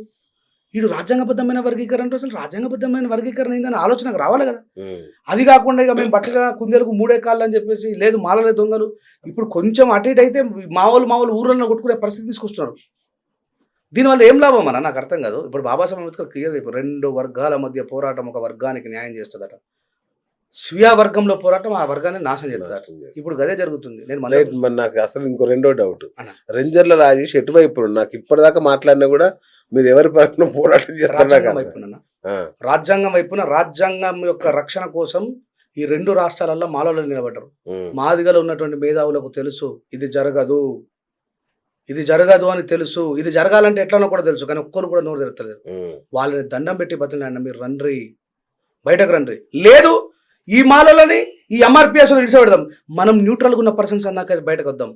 S2: వీడు రాజ్యాంగబద్ధమైన వర్గీకరణ అంటే అసలు రాజ్యాంగబద్ధమైన వర్గీకరణ ఏందని ఆలోచనకు రావాలి కదా.
S1: ఉమ్,
S2: అది కాకుండా ఇక మేము పట్టిన కుందేలకు 3 కాళ్ళు అని చెప్పేసి, లేదు మాలలే దొంగలు. ఇప్పుడు కొంచెం అటు ఇటు అయితే మామూలు ఊర్లలో కొట్టుకునే పరిస్థితి తీసుకొస్తున్నారు. దీనివల్ల ఏం లాభం అన్న నాకు అర్థం కాదు. ఇప్పుడు బాబాసాహెబ్ అంబేద్కర్ క్లియర్గా ఇప్పుడు 2 వర్గాల మధ్య పోరాటం ఒక వర్గానికి న్యాయం చేస్తుందట. స్వీయ వర్గంలో పోరాటం ఆ వర్గాన్ని నాశనం చేస్తుందట.
S1: నాశనం చేస్తుంది.
S2: ఇప్పుడు గదే జరుగుతుంది. నేను
S1: రైట్.
S2: మళ్ళీ
S1: మరి నాకు అసలు ఇంకో రెండో డౌట్,
S2: అన్న.
S1: రెంజర్ల రాజేష్ ఎటువైపు నాకు ఇప్పటిదాకా మాట్లాడినా కూడా మీరు ఎవరి పక్కన పోరాటం చేస్తున్నా
S2: రాజ్యాంగం
S1: కదా.
S2: వైపున రాజ్యాంగం వైపున రాజ్యాంగం యొక్క రక్షణ కోసం ఈ 2 రాష్ట్రాలలో మాలలో నిలబడ్డారు. మాదిగలో ఉన్నటువంటి మేధావులకు తెలుసు ఇది జరగదు, ఇది జరగదు అని తెలుసు. ఇది జరగాలంటే ఎట్లనో కూడా తెలుసు, కానీ ఒక్కరు కూడా నోరు తెరతలేరు. వాళ్ళని దండం పెట్టి బతులైనా మీరు రండ్రి, బయటకు రండ్రి. లేదు ఈ మాలలని ఈ ఎంఆర్పిఎస్ ఇడిచిపెడదాం, మనం న్యూట్రల్గా ఉన్న పర్సన్స్ అన్నాక బయటకు వద్దాం.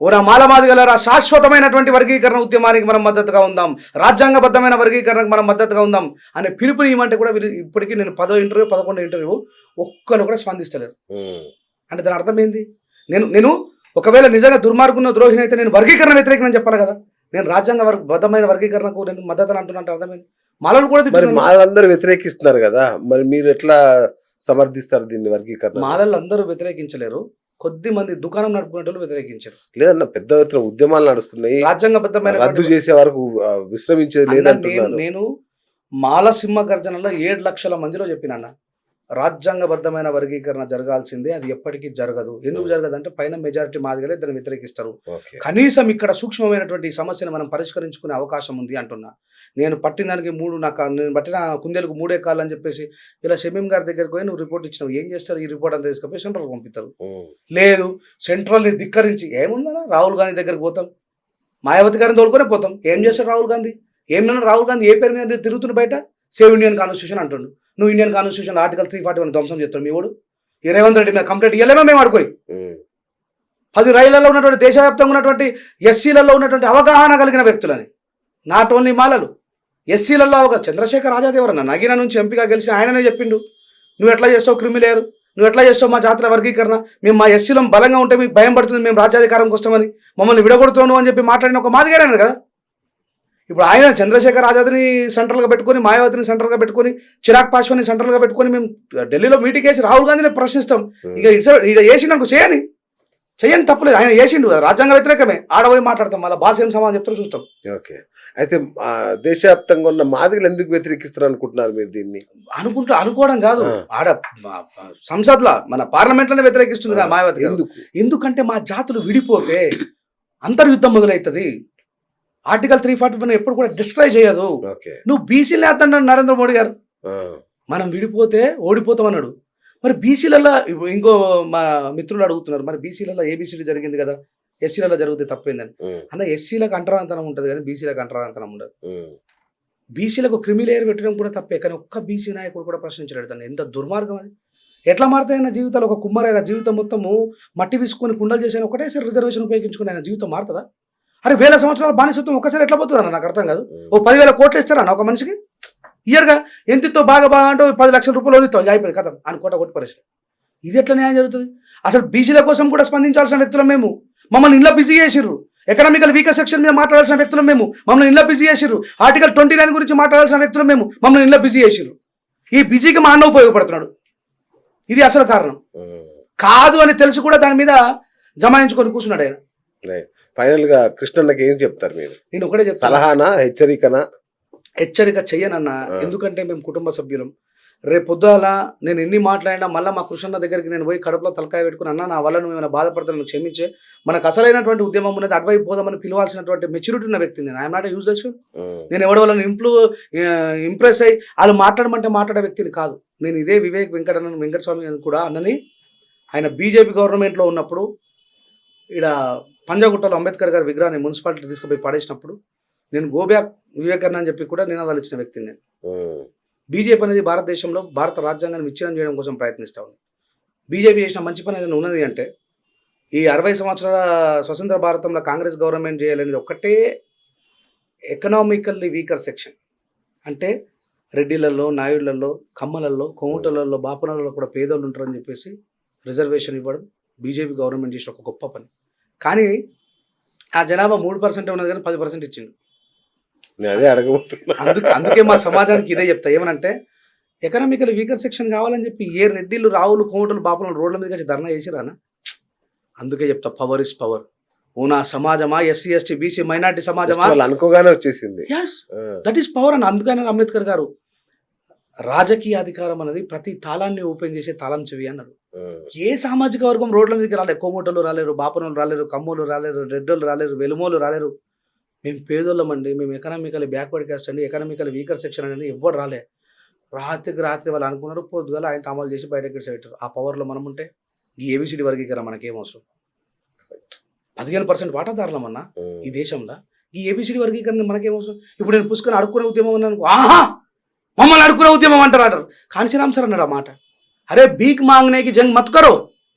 S2: ఓరా మాల మాదిగలరా, శాశ్వతమైనటువంటి వర్గీకరణ ఉద్యమానికి మనం మద్దతుగా ఉందాం, రాజ్యాంగబద్ధమైన వర్గీకరణకు మనం మద్దతుగా ఉందాం అనే పిలుపుని ఇవ్వమంటే కూడా వీళ్ళు ఇప్పటికీ నేను 10వ ఇంటర్వ్యూ 11వ ఇంటర్వ్యూ ఒక్కరు కూడా స్పందిస్తలేరు. అంటే దాని అర్థం ఏంది? నేను ఒకవేళ నిజంగా దుర్మార్గున్న ద్రోహిని అయితే నేను వర్గీకరణ వ్యతిరేకం అని చెప్పాలి కదా. నేను రాజ్యాంగబద్ధమైన వర్గీకరణకు నేను మద్దతు అంటున్నట్టు అర్థమైంది. మాలను కూడా
S1: మరి మాలందరూ వ్యతిరేకిస్తున్నారు కదా, మరి మీరు ఎట్లా సమర్థిస్తారు దీన్ని వర్గీకరణ?
S2: మాలలు అందరూ వ్యతిరేకించలేరు, కొద్ది మంది దుకాణం నడుపుకునే వాళ్ళు వ్యతిరేకించారు.
S1: లేదన్న పెద్ద ఎత్తున ఉద్యమాలు నడుస్తున్నాయి,
S2: రాజ్యాంగబద్ధమైన
S1: రద్దు చేసే వరకు విశ్రమించేది లేదంటున్నారు.
S2: నేను మాల సింహ గర్జనలో 7 లక్షల మందిలో చెప్పిన రాజ్యాంగబద్ధమైన వర్గీకరణ జరగాల్సిందే, అది ఎప్పటికీ జరగదు. ఎందుకు జరగదు అంటే పైన మెజారిటీ మాదిగలే దాన్ని వ్యతిరేకిస్తారు. కనీసం ఇక్కడ సూక్ష్మమైనటువంటి సమస్యను మనం పరిష్కరించుకునే అవకాశం ఉంది అంటున్నా. నేను పట్టిన దానికి నేను పట్టిన కుందేలకు 3 కాళ్ళు అని చెప్పేసి ఇలా షమీం గారి దగ్గరికి పోయి నువ్వు రిపోర్ట్ ఇచ్చినావు, ఏం చేస్తారు? ఈ రిపోర్ట్ అంతా తీసుకుపోయి సెంట్రల్ పంపిస్తారు. లేదు సెంట్రల్ని ధిక్కరించి ఏముందనా రాహుల్ గాంధీ దగ్గరికి పోతాం, మాయావతి గారిని తోలుకొనే పోతాం. ఏం చేస్తాడు రాహుల్ గాంధీ? ఏమన్నా రాహుల్ గాంధీ ఏ పేరు మీద తిరుగుతున్న బయట? సేవ్ ఇండియన్ కాన్స్టిట్యూషన్ అంటుండు. నువ్వు ఇండియన్ కాన్స్టిట్యూషన్ ఆర్టికల్ 341 ధ్వంసం చేస్తాడు మీ వాడు. ఈ రేవంత్ రెడ్డి మీద కంప్లైంట్ ఇవ్వలేమో మేము అడుకోయి 10 రైళ్లలో ఉన్నటువంటి దేశవ్యాప్తంగా ఉన్నటువంటి ఎస్సీలలో ఉన్నటువంటి అవగాహన కలిగిన వ్యక్తులని, నాట్ ఓన్లీ మాలలు, ఎస్సీలలో ఒక చంద్రశేఖర్ ఆజాద్ ఎవరన్నా నగిన నుంచి ఎంపీగా గెలిచిన ఆయననే చెప్పిండు, నువ్వు ఎట్లా చేస్తావు క్రిమిలేరు, నువ్వు ఎట్లా చేస్తావు మా జాతర వర్గీకరణ, మేము మా ఎస్సీలో బలంగా ఉంటే మీకు భయం పడుతుంది, మేము రాజ్యాధికారంకి వస్తామని మమ్మల్ని విడగొడుతున్నావు అని చెప్పి మాట్లాడిన ఒక మాదిగానే కదా. ఇప్పుడు ఆయన చంద్రశేఖర్ ఆజాద్ని సెంట్రల్గా పెట్టుకొని, మాయావతిని సెంట్రల్గా పెట్టుకొని, చిరాగ్ పాస్వాన్ని సెంట్రల్గా పెట్టుకొని మేము ఢిల్లీలో మీటింగ్ వేసి రాహుల్ గాంధీని ప్రశ్నిస్తాం. ఇక ఇక వేసినాకు చేయండి తప్పలేదు, ఆయన వేసిండు, రాజ్యాంగ వ్యతిరేకమే. ఆడపోయి మాట్లాడతాం, మళ్ళీ భాష ఏం సమాధానం చెప్తారో చూస్తాం.
S1: ఓకే, అయితే దేశవ్యాప్తంగా ఉన్న మాదిగలు ఎందుకు వ్యతిరేకిస్తారు అనుకుంటున్నారు మీరు దీన్ని?
S2: అనుకోవడం కాదు, ఆడ సంసద్లా మన పార్లమెంట్లోనే వ్యతిరేకిస్తుంది కదా మాయావతి. ఎందుకంటే మా జాతులు విడిపోతే అంతర్యుద్ధం మొదలవుతుంది. ఆర్టికల్ 341 ఎప్పుడు కూడా డిస్ట్రాయ్ చేయదు. నువ్వు బీసీలు వేస్తాడు నరేంద్ర మోడీ గారు, మనం విడిపోతే ఓడిపోతాం అన్నాడు. మరి బీసీలలో ఇంకో మా మిత్రులు అడుగుతున్నారు, మరి బీసీలలో ఏబీసీడీ జరిగింది కదా, ఎస్సీలలో జరిగితే తప్పైందని. అన్న ఎస్సీలకు అంటరాంతనం ఉంటుంది కానీ బీసీలకు అంటరాంతనం ఉండదు. బీసీలకు క్రిమిలేయర్ పెట్టడం కూడా తప్పే, కానీ ఒక్క బీసీ నాయకుడు కూడా ప్రశ్నించలేడు దాన్ని. ఎంత దుర్మార్గం అది! ఎట్లా మారుతాయన్న జీవితాలు? ఒక కుమ్మరైన జీవితం మొత్తము మట్టి విసుకొని కుండలు చేసిన ఒకటేసారి రిజర్వేషన్ ఉపయోగించుకుని ఆయన జీవితం మారుతుందా? అరే 1000 సంవత్సరాల బానిసత్వం ఒక్కసారి ఎట్లా పోతుంది అన్న? నాకు అర్థం కాదు. ఓ 10,000 కోట్లు ఇస్తారన్న ఒక మనిషికి ఇయర్గా, ఎంతితో బాగా అంటే 10 లక్షల రూపాయలు ఇస్తావు, అయిపోయింది కథం అని కోట కొట్టి పరిస్థితి. ఇది ఎట్లా న్యాయం జరుగుతుంది? అసలు బీసీల కోసం కూడా స్పందించాల్సిన వ్యక్తులం మేము, మమ్మల్ని ఇంట్లో బిజీ చేసిర్రు. ఎకనామికల్ వీకర్ సెక్షన్ మీద మాట్లాడాల్సిన వ్యక్తులం మేము, మమ్మల్ని ఇంట్లో బిజీ చేసిర్రు. ఆర్టికల్ 29 గురించి మాట్లాడాల్సిన వ్యక్తులం మేము, మమ్మల్ని ఇంట్లో బిజీ చేసిర్రు. ఈ బిజీకి మా అన్న ఉపయోగపడుతున్నాడు. ఇది అసలు కారణం కాదు అని తెలిసి కూడా దాని మీద జమాయించుకొని కూర్చున్నాడు ఆయన.
S1: ఫైనల్ గా కృష్ణన్నకి ఏం చెప్తారు మీరు?
S2: నేను ఒకటే చెప్తాను,
S1: సలహానా హెచ్చరికనా?
S2: హెచ్చరిక చెయ్యనన్నా, ఎందుకంటే మేము కుటుంబ సభ్యులం. రేపు పొద్దుల నేను ఎన్ని మాట్లాడినా మళ్ళీ మా కృష్ణన్న దగ్గరికి నేను పోయి కడుపులో తలకాయ పెట్టుకుని, అన్న నా వల్ల నువ్వు ఏమైనా బాధపడతాను క్షమించే, మనకు అసలైనటువంటి ఉద్యమం ఉన్నది, అటువైపు పోదామని పిలవాల్సినటువంటి మెచ్యూరిటీ ఉన్న వ్యక్తి నేను. I'm not useless feel. నేను ఎవరి వల్ల ఇంప్రెస్ అయ్యి వాళ్ళు మాట్లాడమంటే మాట్లాడే వ్యక్తిని కాదు నేను. ఇదే వివేక్ వెంకటస్వామి అని కూడా అన్నని ఆయన బీజేపీ గవర్నమెంట్లో ఉన్నప్పుడు ఇక్కడ పంజాగుట్టలో అంబేద్కర్ గారి విగ్రహాన్ని మున్సిపాలిటీ తీసుకుపోయి పడేసినప్పుడు నేను గోబ్యాక్ వివేకన్న అని చెప్పి కూడా నినాదాలు ఇచ్చిన వ్యక్తిని నేను. బీజేపీ అనేది భారతదేశంలో భారత రాజ్యాంగాన్ని విచ్ఛిన్నం చేయడం కోసం ప్రయత్నిస్తూ ఉంది. బీజేపీ చేసిన మంచి పని ఏదైనా ఉన్నది అంటే ఈ 60 సంవత్సరాల స్వతంత్ర భారతంలో కాంగ్రెస్ గవర్నమెంట్ చేయాలనేది ఒక్కటే ఎకనామికల్లీ వీకర్ సెక్షన్ అంటే రెడ్డిలలో, నాయుళ్లలో, కమ్మలలో, కోమటలలో, బాపనలలో కూడా పేదోళ్ళు ఉంటారని చెప్పేసి రిజర్వేషన్ ఇవ్వడం బీజేపీ గవర్నమెంట్ చేసిన ఒక గొప్ప పని. కానీ ఆ జనాభా 3% ఉన్నది కానీ 10% ఇచ్చిండు.
S1: నేను అదే అడగబోతున్నా.
S2: అందుకే మా సమాజానికి ఇదే చెప్తా, ఏమనంటే ఎకనామికల్ వీకర్ సెక్షన్ కావాలని చెప్పి ఏ రెడ్డిలు, రావులు, కోమటలు, బాపనలు రోడ్ల మీద వచ్చి ధర్నా చేసిరానా? అందుకే చెప్తా, పవర్ ఇస్ పవర్. నా సమాజమా, ఎస్సీ ఎస్టీ బీసీ మైనార్టీ సమాజమా,
S1: వాళ్ళు అనుకోగానే వచ్చేసింది.
S2: దట్ ఈస్ పవర్ అని. అందుకని అంబేద్కర్ గారు రాజకీయ అధికారం అనేది ప్రతి తాళాన్ని ఓపెన్ చేసే తాళం చెవి అన్నాడు. ఏ సామాజిక వర్గం రోడ్ల మీదకి రాలేదు. కోమటోళ్ళు రాలేరు, బాపనోళ్ళు రాలేరు, కమ్మోళ్ళు రాలేరు, రెడ్డోళ్ళు రాలేరు, వెలుమోళ్ళు రాలేరు. మేము పేదోళ్ళమండి, మేము ఎకనామికలీ బ్యాక్వర్డ్ క్యాస్ట్ అండి, ఎకనామికల్ వీకర్ సెక్షన్ అనేది ఎవ్వరు రాలే. రాత్రికి రాత్రి వాళ్ళు అనుకున్నారు, పొద్దుగాల ఆయన అమలు చేసి బయటకి పెట్టారు. ఆ పవర్లో మనం ఉంటే ఈ ఏబిసిడి వర్గీకరణ మనకేం అవసరం? 15% వాటాదారులమన్నా ఈ దేశంలో. ఈ ఏబిసిడి వర్గీకరణ మనకేం అవసరం? ఇప్పుడు నేను పుస్తకాన్ని అడుక్కునే ఉద్యమం అన్నాను, ఆహా మమ్మల్ని అడుక్కునే ఉద్యమం అంటారు. కాంచీరామ్ సార్ అన్నాడు ఆ మాట. అరే భీక్ మాంగనేకి జంగ్ మత్ కరో,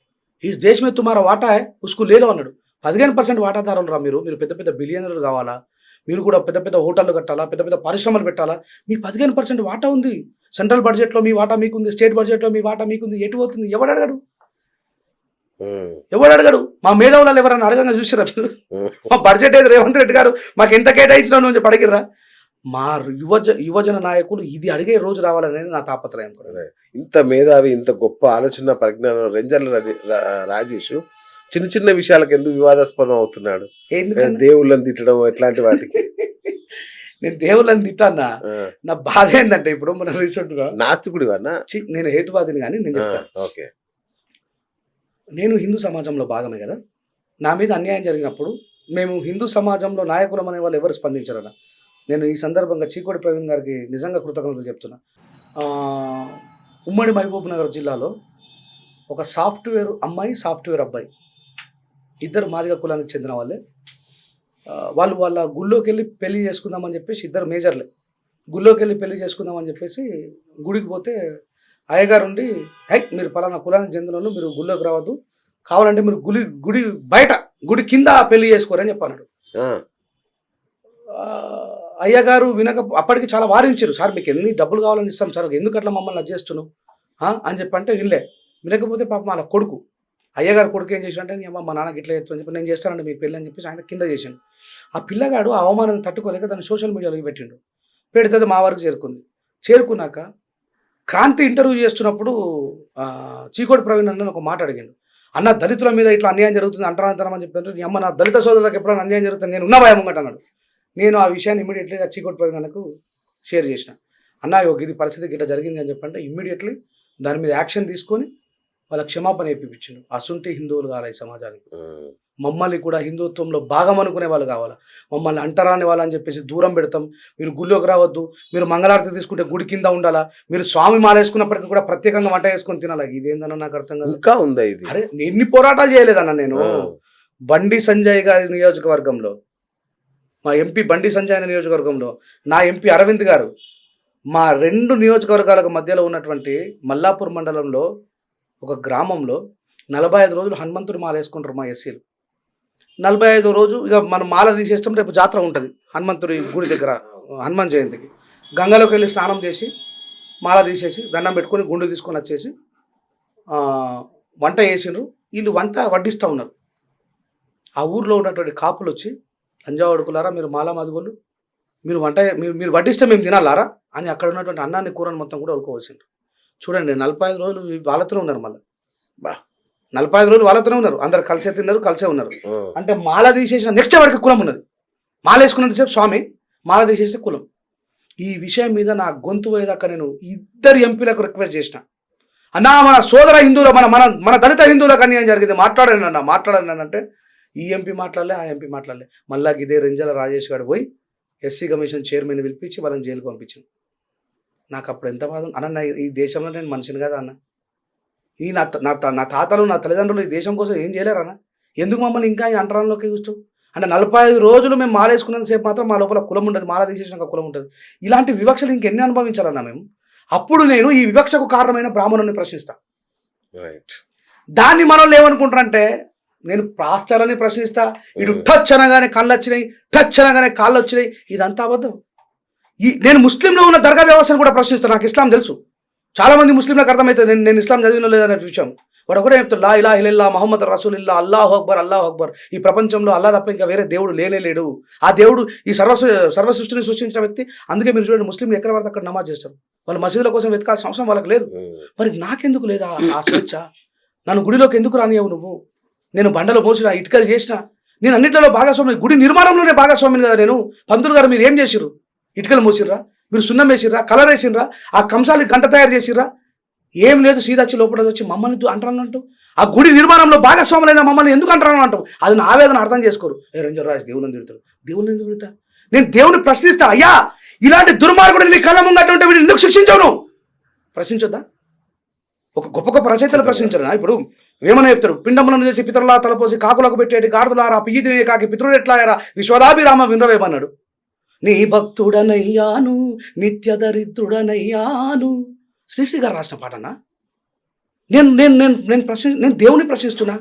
S2: ఈ దేశ్ మే తుమారా వాటా హై ఉస్కు లేలో అన్నాడు. 15% వాటాదారులు రా మీరు. మీరు పెద్ద పెద్ద బిలియనర్లు కావాలా? మీరు కూడా పెద్ద పెద్ద హోటళ్ళు కట్టాలా, పెద్ద పెద్ద పరిశ్రమలు పెట్టాలా? మీ 15% వాటా ఉంది. సెంట్రల్ బడ్జెట్లో మీ వాటా మీకుంది, స్టేట్ బడ్జెట్లో మీ వాటా మీకుంది. ఎటు పోతుంది? ఎవడు అడగడు? ఎవడు అడగడు? మా మేధావులు ఎవరన్నా అడగంగా చూసిరా మీరు? మా బడ్జెట్ ఏది రేవంత్ రెడ్డి గారు మాకు ఎంత కేటాయించినా నుంచి పడిగిర్రా? మా యువజన నాయకులు ఇది అడిగే రోజు రావాలనేది నా తాపత్రయం.
S1: ఇంత మేధావి, ఇంత గొప్ప ఆలోచన పరిజ్ఞానం రెంజర్ల రాజేష్ చిన్న చిన్న విషయాలకు ఎందుకు వివాదాస్పదం అవుతున్నాడు? దేవుళ్ళని తిట్టడం ఇట్లాంటి వాటికి.
S2: నేను దేవుళ్ళని తిట్టానా? నా బాధ ఏంటంటే ఇప్పుడు మన రీసెంట్ గా
S1: నాస్తికుడి వన్నా
S2: నేను హేతువాదిని, కానీ నేను చెప్తాను.
S1: ఓకే,
S2: నేను హిందూ సమాజంలో భాగమే కదా. నా మీద అన్యాయం జరిగినప్పుడు మేము హిందూ సమాజంలో నాయకులం అనే వాళ్ళు ఎవరు స్పందించారన్న. నేను ఈ సందర్భంగా చీకోటి ప్రవీణ్ గారికి నిజంగా కృతజ్ఞతలు చెప్తున్నా. ఉమ్మడి మహబూబ్ నగర్ జిల్లాలో ఒక సాఫ్ట్వేర్ అమ్మాయి, సాఫ్ట్వేర్ అబ్బాయి, ఇద్దరు మాదిగ కులానికి చెందిన వాళ్ళే. వాళ్ళు వాళ్ళ గుళ్ళోకి వెళ్ళి పెళ్లి చేసుకుందామని చెప్పేసి, ఇద్దరు మేజర్లే, గుళ్ళోకి వెళ్ళి పెళ్లి చేసుకుందామని చెప్పేసి గుడికి పోతే అయ్యగారు ఉండి, హై మీరు పలానా కులానికి చెందిన వాళ్ళు, మీరు గుళ్ళోకి రావద్దు, కావాలంటే మీరు గుడి బయట గుడి కింద పెళ్లి చేసుకోరని చెప్పన్నాడు. అయ్యగారు వినక అప్పటికి చాలా వారించారు. సార్ మీకు ఎన్ని డబ్బులు కావాలని ఇస్తాం సార్, ఎందుకు అట్లా మమ్మల్ని అది చేస్తున్నావు అని చెప్పంటే వినకపోతే పాపం వాళ్ళ కొడుకు, అయ్యగారు కొడుకు ఏం చేశాడంటే, నీ అమ్మ మా నాన్నకి ఇట్లా చేస్తాను చెప్పి, నేను చేస్తానండి మీకు పెళ్ళి అని చెప్పేసి ఆయన కింద చేశాను. ఆ పిల్లగాడు ఆ అవమానాన్ని తట్టుకోలేక దాన్ని సోషల్ మీడియాలో పెట్టిండు. పెడితే మా వరకు చేరుకున్నాక క్రాంతి ఇంటర్వ్యూ చేస్తున్నప్పుడు చీకోటి ప్రవీణ్ అన్న ఒక మాట అడిగాడు. అన్న దళితుల మీద ఇట్లా అన్యాయం జరుగుతుంది అంటరాంతరం అని చెప్పారు. నీ అమ్మ నా దళిత సోదరులకు ఎప్పుడైనా అన్యాయం జరుగుతుంది నేను ఉన్నా భయం అన్నాడు. నేను ఆ విషయాన్ని ఇమ్మీడియట్లీగా చీకోటి ప్రవీణ్ అన్నకు షేర్ చేసిన. అన్న ఇది పరిస్థితి ఇట్లా జరిగింది అని చెప్పంటే ఇమ్మీడియట్లీ దాని మీద యాక్షన్ తీసుకొని వాళ్ళ క్షమాపణ ఇప్పించిండు. అసుంటి హిందువులు కావాలి ఈ సమాజానికి. మమ్మల్ని కూడా హిందుత్వంలో భాగం అనుకునే వాళ్ళు కావాలా? మమ్మల్ని అంటరాని వాళ్ళని చెప్పేసి దూరం పెడతాం, మీరు గుళ్ళోకి రావద్దు, మీరు మంగళారతి తీసుకుంటే గుడి కింద ఉండాలా, మీరు స్వామి మాల వేసుకున్నప్పటికీ కూడా ప్రత్యేకంగా వంట వేసుకొని తినాలా? ఇదేందన్నా నాకు అర్థం కాదు.
S1: ఇంకా ఉందా ఇది?
S2: అరే ఎన్ని పోరాటాలు చేయలేదన్న నేను. బండి సంజయ్ గారి నియోజకవర్గంలో, మా ఎంపీ బండి సంజయ్ నియోజకవర్గంలో నా ఎంపీ అరవింద్ గారు, మా 2 నియోజకవర్గాలకు మధ్యలో ఉన్నటువంటి మల్లాపూర్ మండలంలో ఒక గ్రామంలో 45 రోజులు హనుమంతుడి మాల వేసుకుంటారు మా ఎస్సీలు. 45వ రోజు ఇక మనం మాల తీసేస్తాం, రేపు జాతర ఉంటుంది హనుమంతుడి గుడి దగ్గర హనుమాన్ జయంతికి. గంగలోకి వెళ్ళి స్నానం చేసి మాల తీసేసి దండం పెట్టుకొని గుండు తీసుకొని వచ్చేసి వంట చేసిండ్రు. వీళ్ళు వంట వడ్డిస్తూ ఉన్నారు. ఆ ఊర్లో ఉన్నటువంటి కాపులు వచ్చి, లంజావడుకులారా మీరు మాల మాదిగోళ్ళు, మీరు వడ్డిస్తే మేము తినాలారా అని అక్కడ ఉన్నటువంటి అన్నాన్ని కూరని మొత్తం కూడా ఉడుకోవచ్చిండ్రు. చూడండి 45 రోజులు వాళ్ళతోనే ఉన్నారు. మళ్ళీ 45 రోజులు వాళ్ళతోనే ఉన్నారు. అందరు కలిసే తిన్నారు, కలిసే ఉన్నారు. అంటే మాల తీసేసిన నెక్స్ట్ వాడికి కులం ఉన్నది. మాల వేసుకున్నంతసేపు స్వామి, మాల తీసేసే కులం. ఈ విషయం మీద నా గొంతు పోయేదాకా నేను 2 ఎంపీలకు రిక్వెస్ట్ చేసిన. అన్నా మన సోదర హిందువుల మన దళిత హిందువులకు అన్యాయం జరిగింది, మాట్లాడాను అంటే ఈ ఎంపీ మాట్లాడలే, ఆ ఎంపీ మాట్లాడలే. మళ్ళా ఇదే రెంజల రాజేష్ గారు పోయి ఎస్సీ కమిషన్ చైర్మన్ పిలిపించి వాళ్ళని జైలుకు పంపించాను. నాకు అప్పుడు ఎంత బాధ అన్న, ఈ దేశంలో నేను మనిషిని కదా అన్న. ఈ నా తాతలు నా తల్లిదండ్రులు ఈ దేశం కోసం ఏం చేయలేరన్న? ఎందుకు మమ్మల్ని ఇంకా ఈ అంటరాంలోకి చూస్తూ? అంటే 45 రోజులు మేము మాల వేసుకున్నంతసేపు మాత్రం మా లోపల కులం ఉంటుంది, మాల తీసేసినాక కులం ఉంటుంది. ఇలాంటి వివక్షలు ఇంకెన్ని అనుభవించాలన్నా మేము? అప్పుడు నేను ఈ వివక్షకు కారణమైన బ్రాహ్మణుని ప్రశ్నిస్తా. దాన్ని మనోళ్ళు ఏమనుకుంటారంటే, నేను పాస్టర్లని ప్రశ్నిస్తా, ఇటు టచ్ అనగానే కళ్ళు వచ్చినాయి, టచ్ అనగానే కాళ్ళు వచ్చినాయి, ఇదంతా అబద్ధం. నేను ముస్లింలో ఉన్న దర్గా వ్యవస్థను కూడా ప్రశ్నిస్తాను. నాకు ఇస్లాం తెలుసు, చాలా మంది ముస్లింలకు అర్థమవుతుంది నేను ఇస్లాం చదివిన లేదనే విషయం. వాడు ఒకటే చెప్తాడు, లా ఇలాహ ఇల్లల్లాహ్ ముహమ్మద్ రసూలుల్లాహ్, అల్లాహు అక్బర్ అల్లాహు అక్బర్. ఈ ప్రపంచంలో అల్లా తప్ప ఇంకా వేరే దేవుడు లేడు. ఆ దేవుడు ఈ సర్వ సృష్టిని సృష్టించిన వ్యక్తి. అందుకే మీరు చూడండి, ముస్లింలు ఎక్కడ పడితే అక్కడ నమాజ్ చేస్తారు. వాళ్ళు మసీదుల కోసం వెతకాల్సిన అవసరం వాళ్ళకి లేదు. మరి నాకెందుకు లేదా ఆ స్వేచ్ఛ? నన్ను గుడిలోకి ఎందుకు రానియవు నువ్వు? నేను బండలు మోసిన, ఇటుకలు చేసిన, నేను అన్నింటిలో భాగస్వామి. గుడి నిర్మాణంలోనే భాగస్వామిని కదా నేను. పంతులు గారు మీరు ఏం చేసిర్రు? ఇటుకలు మోసిర్రా? మీరు సున్నం వేసిర్రా? కలర్ వేసిర్రా? ఆ కంసాలి గంట తయారు చేసిర్రా? ఏం లేదు, సీదచ్చి లోపల వచ్చి మమ్మల్ని అంటారంటూ ఆ గుడి నిర్మాణంలో భాగస్వాములైన మమ్మల్ని ఎందుకు అంటారని అంటావు? అది నా ఆవేదన అర్థం చేసుకోరు. రంజన్ రాజ్ దేవుని తిడతారు. దేవుని ఎందుకు తిడతా? నేను దేవుని ప్రశ్నిస్తా, అయ్యా ఇలాంటి దుర్మార్గుడు నీ కళ్ళ ముంగట ఉంటే వీడిని ఎందుకు శిక్షించవు? నువ్వు ప్రశ్నించొద్దా? ఒక గొప్ప గొప్ప రచయితలు ప్రశ్నించరు. ఇప్పుడు ఏమన్నా చెప్తారు, పిండములను చేసి పితరులా తలపోసి కాకులకు పెట్టేటి గాడిదలారా పియ్యిదినే కాకి పితరుడు ఎట్లాయరా విశ్వదాభిరామ వినవేమన్నాడు. నీ భక్తుడనయ్యాను నిత్య దరిద్రుడనయ్యాను. శ్రీశ్రీ గారు రాసిన పాటనా? నేను దేవుని ప్రశ్నిస్తున్నా.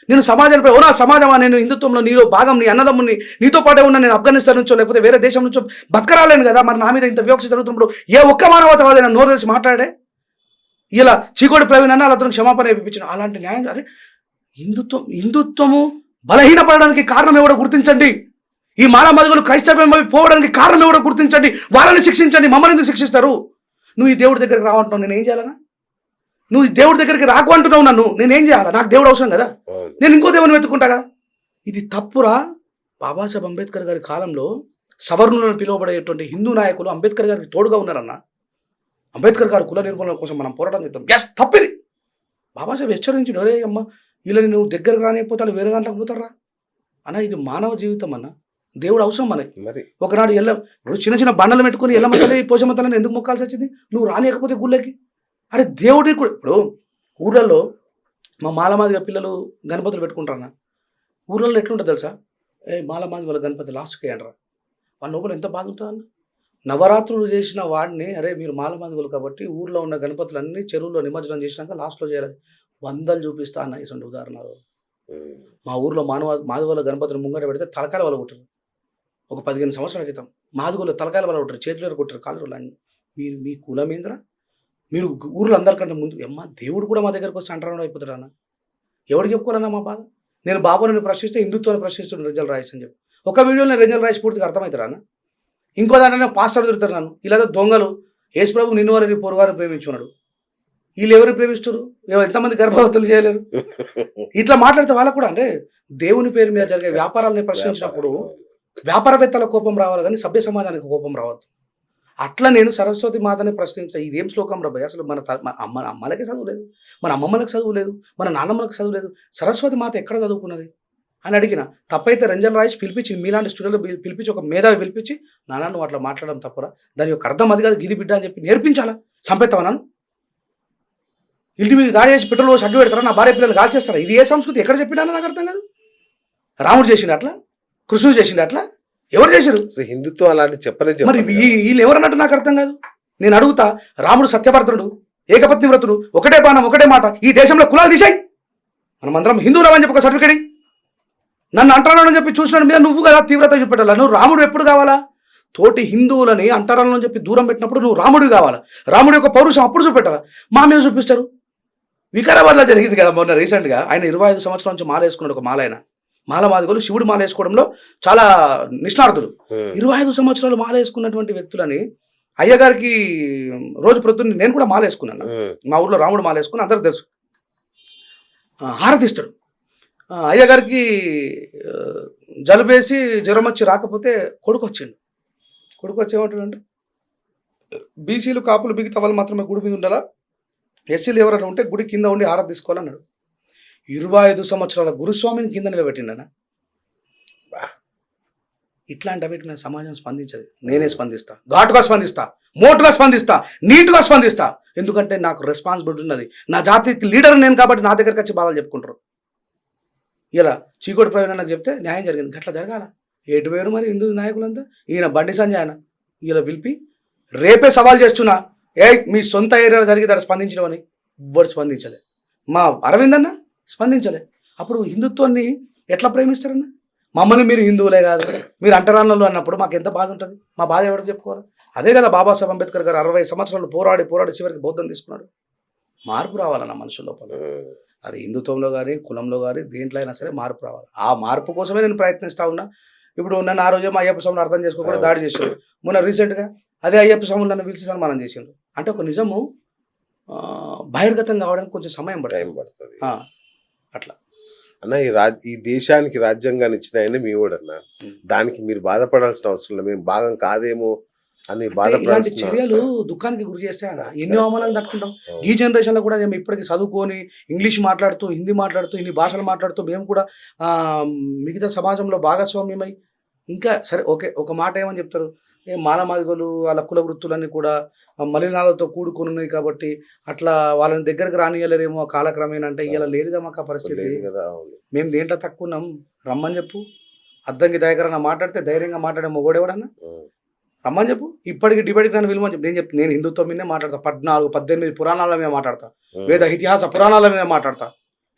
S2: నేను సమాజంపై ఓనా సమాజమా, నేను హిందుత్వంలో నీలో భాగం, నీ అన్నదమ్ముని నీతో పాటే ఉన్నా, నేను ఆఫ్ఘనిస్తాన్ నుంచో లేకపోతే వేరే దేశం నుంచో బతకరాలేను కదా. మరి నా మీద ఇంత వివక్ష జరుగుతున్నప్పుడు ఏ ఒక్క మానవతావాది నన్ను నోరు తెలిసి మాట్లాడే? ఇలా చీకోడి ప్రవీణ్ అన్న అతను క్షమాపణ ఇప్పించిన అలాంటి న్యాయం. అరే హిందుత్వము బలహీనపడడానికి కారణం ఎవడో గుర్తించండి. ఈ మానమదుగులు క్రైస్తవ్యం పోవడానికి కారణం ఎవడో గుర్తించండి. వాళ్ళని శిక్షించండి. మమ్మల్ని ఎందుకు శిక్షిస్తారు? నువ్వు ఈ దేవుడి దగ్గరికి రావంటున్నావు, నేనేం చేయాలనా? నువ్వు ఈ దేవుడి దగ్గరికి రాకు అంటున్నావు నన్ను, నేనేం చేయాలా? నాకు దేవుడు అవసరం కదా, నేను ఇంకో దేవుని వెతుక్కుంటాగా. ఇది తప్పురా. బాబాసాహెబ్ అంబేద్కర్ గారి కాలంలో సవర్ణులను పిలువబడేటువంటి హిందూ నాయకులు అంబేద్కర్ గారికి తోడుగా ఉన్నారన్న. అంబేద్కర్ గారు కుల నిర్మూలన కోసం మనం పోరాటం చేద్దాం. ఎస్, తప్పిది. బాబాసాహెబ్ హెచ్చరించాడు, ఒరే అమ్మ వీళ్ళని నువ్వు దగ్గరకు రానిపోతా వేరే దాంట్లోకి పోతారా అన్న. ఇది మానవ జీవితం అన్న. దేవుడు అవసరం మనకి. మరి ఒకనాడు ఇప్పుడు చిన్న చిన్న బండలు పెట్టుకుని ఎల్లమ్మ తల్లి పోచమ్మ తల్లిని ఎందుకు మొక్కాల్సి వచ్చింది? నువ్వు రానియకపోతే గుళ్ళకి. అరే దేవుడిని కూడా ఇప్పుడు ఊర్లలో మా మాలమాదిగా పిల్లలు గణపతులు పెట్టుకుంటారన్న. ఊర్లలో ఎట్లుంటుంది తెలుసా? మాలమాది వాళ్ళ గణపతి లాస్ట్కి అంటారా? వాళ్ళ లోపల ఎంత బాధ ఉంటుందన్న. నవరాత్రులు చేసిన వాడిని, అరే మీరు మాలమాదిగలు కాబట్టి ఊర్లో ఉన్న గణపతులన్నీ చెరువులో నిమజ్జనం చేసినాక లాస్ట్లో చేయాలి. వందలు చూపిస్తా అన్న ఇటువంటి ఉదాహరణలు. మా ఊర్లో మాదిగోళ్ళ గణపతిని ముంగట పెడితే తలకాయల వల్ల కొట్టారు. ఒక 15 సంవత్సరాల క్రితం మాదిగోళ్ళు తలకాయల వల్ల కొట్టారు, చేతులు కొట్టారు, కాళ్ళు. మీరు మీ కులమేంద్రా? మీరు ఊర్లో అందరికంటే ముందు దేవుడు కూడా మా దగ్గరకు వచ్చి అంటరాడు అయిపోతాడు అన్న. ఎవరికి చెప్పుకోవాలన్నా మా బాధ? నేను బాబుని ప్రశ్నిస్తే హిందుత్వాన్ని ప్రశ్నిస్తున్నాను రంజల్ రాయస్ అని చెప్పి ఒక వీడియోలో నేను రంజల్ రాయస్ పూర్తిగా అర్థమవుతారా అన్న. ఇంకో దాంట్లో పాస్టర్ దొరుకుతారు నన్ను. ఇలా దొంగలు యేసు ప్రభు నిన్ను వారిని పొరుగారిని ప్రేమించుకున్నాడు. వీళ్ళు ఎవరిని ప్రేమిస్తారు? ఎంతమంది గర్భవతులు చేయలేరు? ఇట్లా మాట్లాడితే వాళ్ళకు కూడా అంటే దేవుని పేరు మీద జరిగే వ్యాపారాలని ప్రశ్నించినప్పుడు వ్యాపారవేత్తల కోపం రావాలి కానీ సభ్య సమాజానికి కోపం రావద్దు. అట్లా నేను సరస్వతి మాతని ప్రశ్నించా. ఇదేం శ్లోకం రబ్బాయి? అసలు మన అమ్మలకే చదువు లేదు, మన అమ్మమ్మలకు చదువు లేదు, మన నాన్నమ్మలకు చదువు లేదు. సరస్వతి మాత ఎక్కడ చదువుకున్నది అని అడిగిన. తప్పైతే రంజన్ రాయస్ పిలిపించి మీలాంటి స్టూడియోలో పిలిపించి ఒక మేధావి పిలిపించి నాన్న నువ్వు అట్లా మాట్లాడడం తప్పురా, దాని యొక్క అర్థం అది కాదు, గిది బిడ్డ అని చెప్పి నేర్పించాలా? సంపెత్తవా నన్ను? ఇంటి మీద దాడి చేసి పెట్రోల్ పోసి అగ్గి పెడతారా? నా భార్య పిల్లలు కాల్చేస్తారా? ఇది ఏ సంస్కృతి? ఎక్కడ చెప్పినా నాకు అర్థం కాదు. రాముడు చేసిండు అట్లా, కృష్ణుడు చేసిండు అట్లా, ఎవరు చేశారు?
S1: హిందుత్వం అలాంటి చెప్పలేదు.
S2: మరి వీళ్ళు ఎవరన్నట్టు నాకు అర్థం కాదు. నేను అడుగుతా, రాముడు సత్యవర్ధనుడు, ఏకపత్ని వ్రతుడు, ఒకటే బాణం ఒకటే మాట. ఈ దేశంలో కులాలు తీసాయి, మనమందరం హిందువులమని చెప్పి ఒక సర్టిఫికేట్ నన్ను అంటారని చెప్పి చూసిన మీద నువ్వు కదా తీవ్రత చూపెట్టాలా? నువ్వు రాముడు ఎప్పుడు కావాలా? తోటి హిందువులని అంటారని చెప్పి దూరం పెట్టినప్పుడు నువ్వు రాముడు కావాలా? రాముడు యొక్క పౌరుషం అప్పుడు చూపెట్టాలా? మా మీద చూపిస్తారు. వికారాబాద్లో జరిగింది కదా మొన్న రీసెంట్గా. ఆయన 25 సంవత్సరాల నుంచి మాల వేసుకున్నాడు. ఒక మాలైన మాలమాదిగలు శివుడు మాల వేసుకోవడంలో చాలా నిష్ణార్థులు. 25 సంవత్సరాలు మాల వేసుకున్నటువంటి వ్యక్తులని అయ్యగారికి రోజు ప్రొద్దున్న నేను కూడా మాల వేసుకున్నాను. మా ఊర్లో రాముడు మాల వేసుకుని అందరికి తెలుసు. హారతిస్తాడు. అయ్యగారికి జలుబేసి జ్వరం వచ్చి రాకపోతే కొడుకు వచ్చిండు. కొడుకు వచ్చి ఏమంటాడంటే, బీసీలు కాపులు మిగతా వాళ్ళు మాత్రమే గుడి మీద ఉండాలా, ఎస్సీలు ఎవరైనా ఉంటే గుడి కింద ఉండి హారతి తీసుకోవాలన్నాడు. 25 సంవత్సరాల గురుస్వామిని కింద నిలబెట్టిండనా. ఇట్లాంటి వీటి మీద సమాజం స్పందించదు. నేనే స్పందిస్తా, ఘాటుగా స్పందిస్తా, మోటుగా స్పందిస్తా, నీటుగా స్పందిస్తా. ఎందుకంటే నాకు రెస్పాన్సిబిలిటీ ఉన్నది. నా జాతికి లీడర్ నేను కాబట్టి నా దగ్గరికి వచ్చి బాధలు చెప్పుకుంటారు. ఇలా చీకోటి ప్రవీణ్ నాకు చెప్తే న్యాయం జరిగింది. గట్లా జరగాల. ఎటు వేరు మరి హిందూ నాయకులంతా. ఈయన బండి సంజయ్ ఆయన ఇలా పిలిపి రేపే సవాల్ చేస్తున్నా, మీ సొంత ఏరియాలో జరిగి దాన్ని స్పందించడం అని. ఎవ్వరు స్పందించలే. మా అరవింద్ అన్న స్పందించలే. అప్పుడు హిందుత్వాన్ని ఎట్లా ప్రేమిస్తారన్న? మమ్మల్ని మీరు హిందువులే కాదు, మీరు అంటరాన్నలు అన్నప్పుడు మాకు ఎంత బాధ ఉంటుంది? మా బాధ ఎవరికి చెప్పుకోవాలి? అదే కదా బాబాసాహెబ్ అంబేద్కర్ గారు 60 సంవత్సరాలు పోరాడి చివరికి బౌద్ధం తీసుకున్నాడు. మార్పు రావాలన్న మనుషుల లోపల. అది హిందుత్వంలో కానీ, కులంలో కానీ, దేంట్లో అయినా సరే మార్పు రావాలి. ఆ మార్పు కోసమే నేను ప్రయత్నిస్తా ఉన్నా. ఇప్పుడు నన్ను ఆ రోజు అయ్యప్ప స్వామిని అర్థం చేసుకోకుండా దాడి చేశారు. మొన్న రీసెంట్గా అదే అయ్యప్ప స్వాములు నన్ను పిలిచి సన్మానం చేసిండ్రు. అంటే ఒక నిజము బహిర్గతం కావడానికి కొంచెం సమయం
S1: టైం
S2: పడుతుంది.
S1: పడుతుంది.
S2: అట్లా
S1: అన్న ఈ దేశానికి రాజ్యాంగాన్ని ఇచ్చిన ఆయన మీ వాడన్న. దానికి మీరు బాధపడాల్సిన అవసరం లేదు. మేము భాగం కాదేమో అని
S2: ఇలాంటి
S1: బాధపడాల్సిన
S2: చర్యలు దుఃఖానికి గురి చేస్తే ఎన్ని అవమానాలు తట్టుకుంటాం. ఈ జనరేషన్లో కూడా మేము ఇప్పటికీ చదువుకొని ఇంగ్లీష్ మాట్లాడుతూ, హిందీ మాట్లాడుతూ, ఇన్ని భాషలు మాట్లాడుతూ మేము కూడా మిగతా సమాజంలో భాగస్వామ్యమై ఇంకా సరే ఓకే. ఒక మాట ఏమని చెప్తారు, మానమాదిగలు వాళ్ళ కుల వృత్తులన్నీ కూడా మలినాలతో కూడుకొని ఉన్నాయి కాబట్టి అట్లా వాళ్ళని దగ్గరకు రానియలేరేమో కాలక్రమేణా. అంటే ఇలా లేదుగా మాకు ఆ పరిస్థితి.
S1: లేదు కదా. అవును.
S2: మేము దేంట్లో తక్కువ ఉన్నాం? రమ్మని చెప్పు. అద్దంకి దయకరన్నా మాట్లాడితే ధైర్యంగా మాట్లాడే మొగోడేవాడన్నా రమ్మని చెప్పు. ఇప్పటికి డిబేట్కి నన్ను విలువని చెప్పు. నేను హిందుత్వం మీదే మాట్లాడతా. 14, 18 పురాణాల మీద మాట్లాడతా. వేద ఇతిహాస పురాణాల మీద మాట్లాడతా.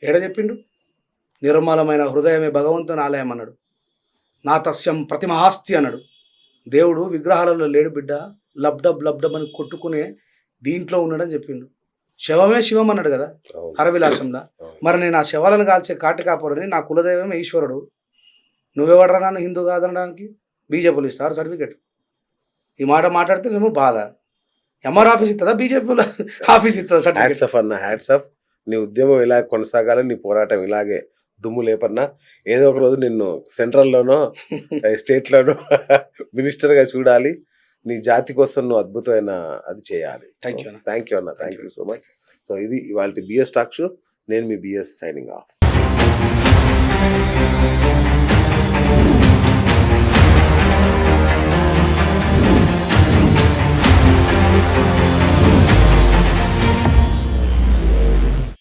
S2: ఏడ చెప్పిండు? నిర్మలమైన హృదయమే భగవంతుని ఆలయం అన్నాడు. నా తస్యం ప్రతిమహాస్తి అన్నాడు. దేవుడు విగ్రహాలలో లేడు బిడ్డ, లబ్డబ్ అని కొట్టుకునే దీంట్లో ఉన్నాడని చెప్పిండు. శవమే శివం అన్నాడు కదా హరవిలాసంలో. మరి నేను ఆ శవాలను కాల్చే కాటికాపురని, నా కులదైవమే ఈశ్వరుడు. నువ్వెవడరా నన్ను హిందూ కాదనడానికి? బీజేపీలు ఇస్తారు సర్టిఫికెట్. ఈ మాట మాట్లాడితే నేను బాధ. ఎంఆర్ ఆఫీస్ ఇస్తుందా, బీజేపీ ఆఫీస్ ఇస్తుందా సర్టిఫికెట్?
S1: హ్యాట్స్ ఆఫ్ అన్న, హ్యాట్స్ ఆఫ్. నీ ఉద్యమం ఇలా కొనసాగాలి, నీ పోరాటం ఇలాగే దుమ్ము లేపన్నా. ఏదో ఒక రోజు నిన్ను సెంట్రల్లోనో స్టేట్లోనో మినిస్టర్గా చూడాలి. నీ జాతి కోసం నువ్వు అద్భుతమైన అది చేయాలి.
S2: థ్యాంక్ యూ అన్న.
S1: థ్యాంక్ యూ అన్న, thank you so much. So ఇది ఇవాళ బిఎస్ టాక్ షో. నేను మీ బిఎస్ సైనింగ్ ఆఫ్.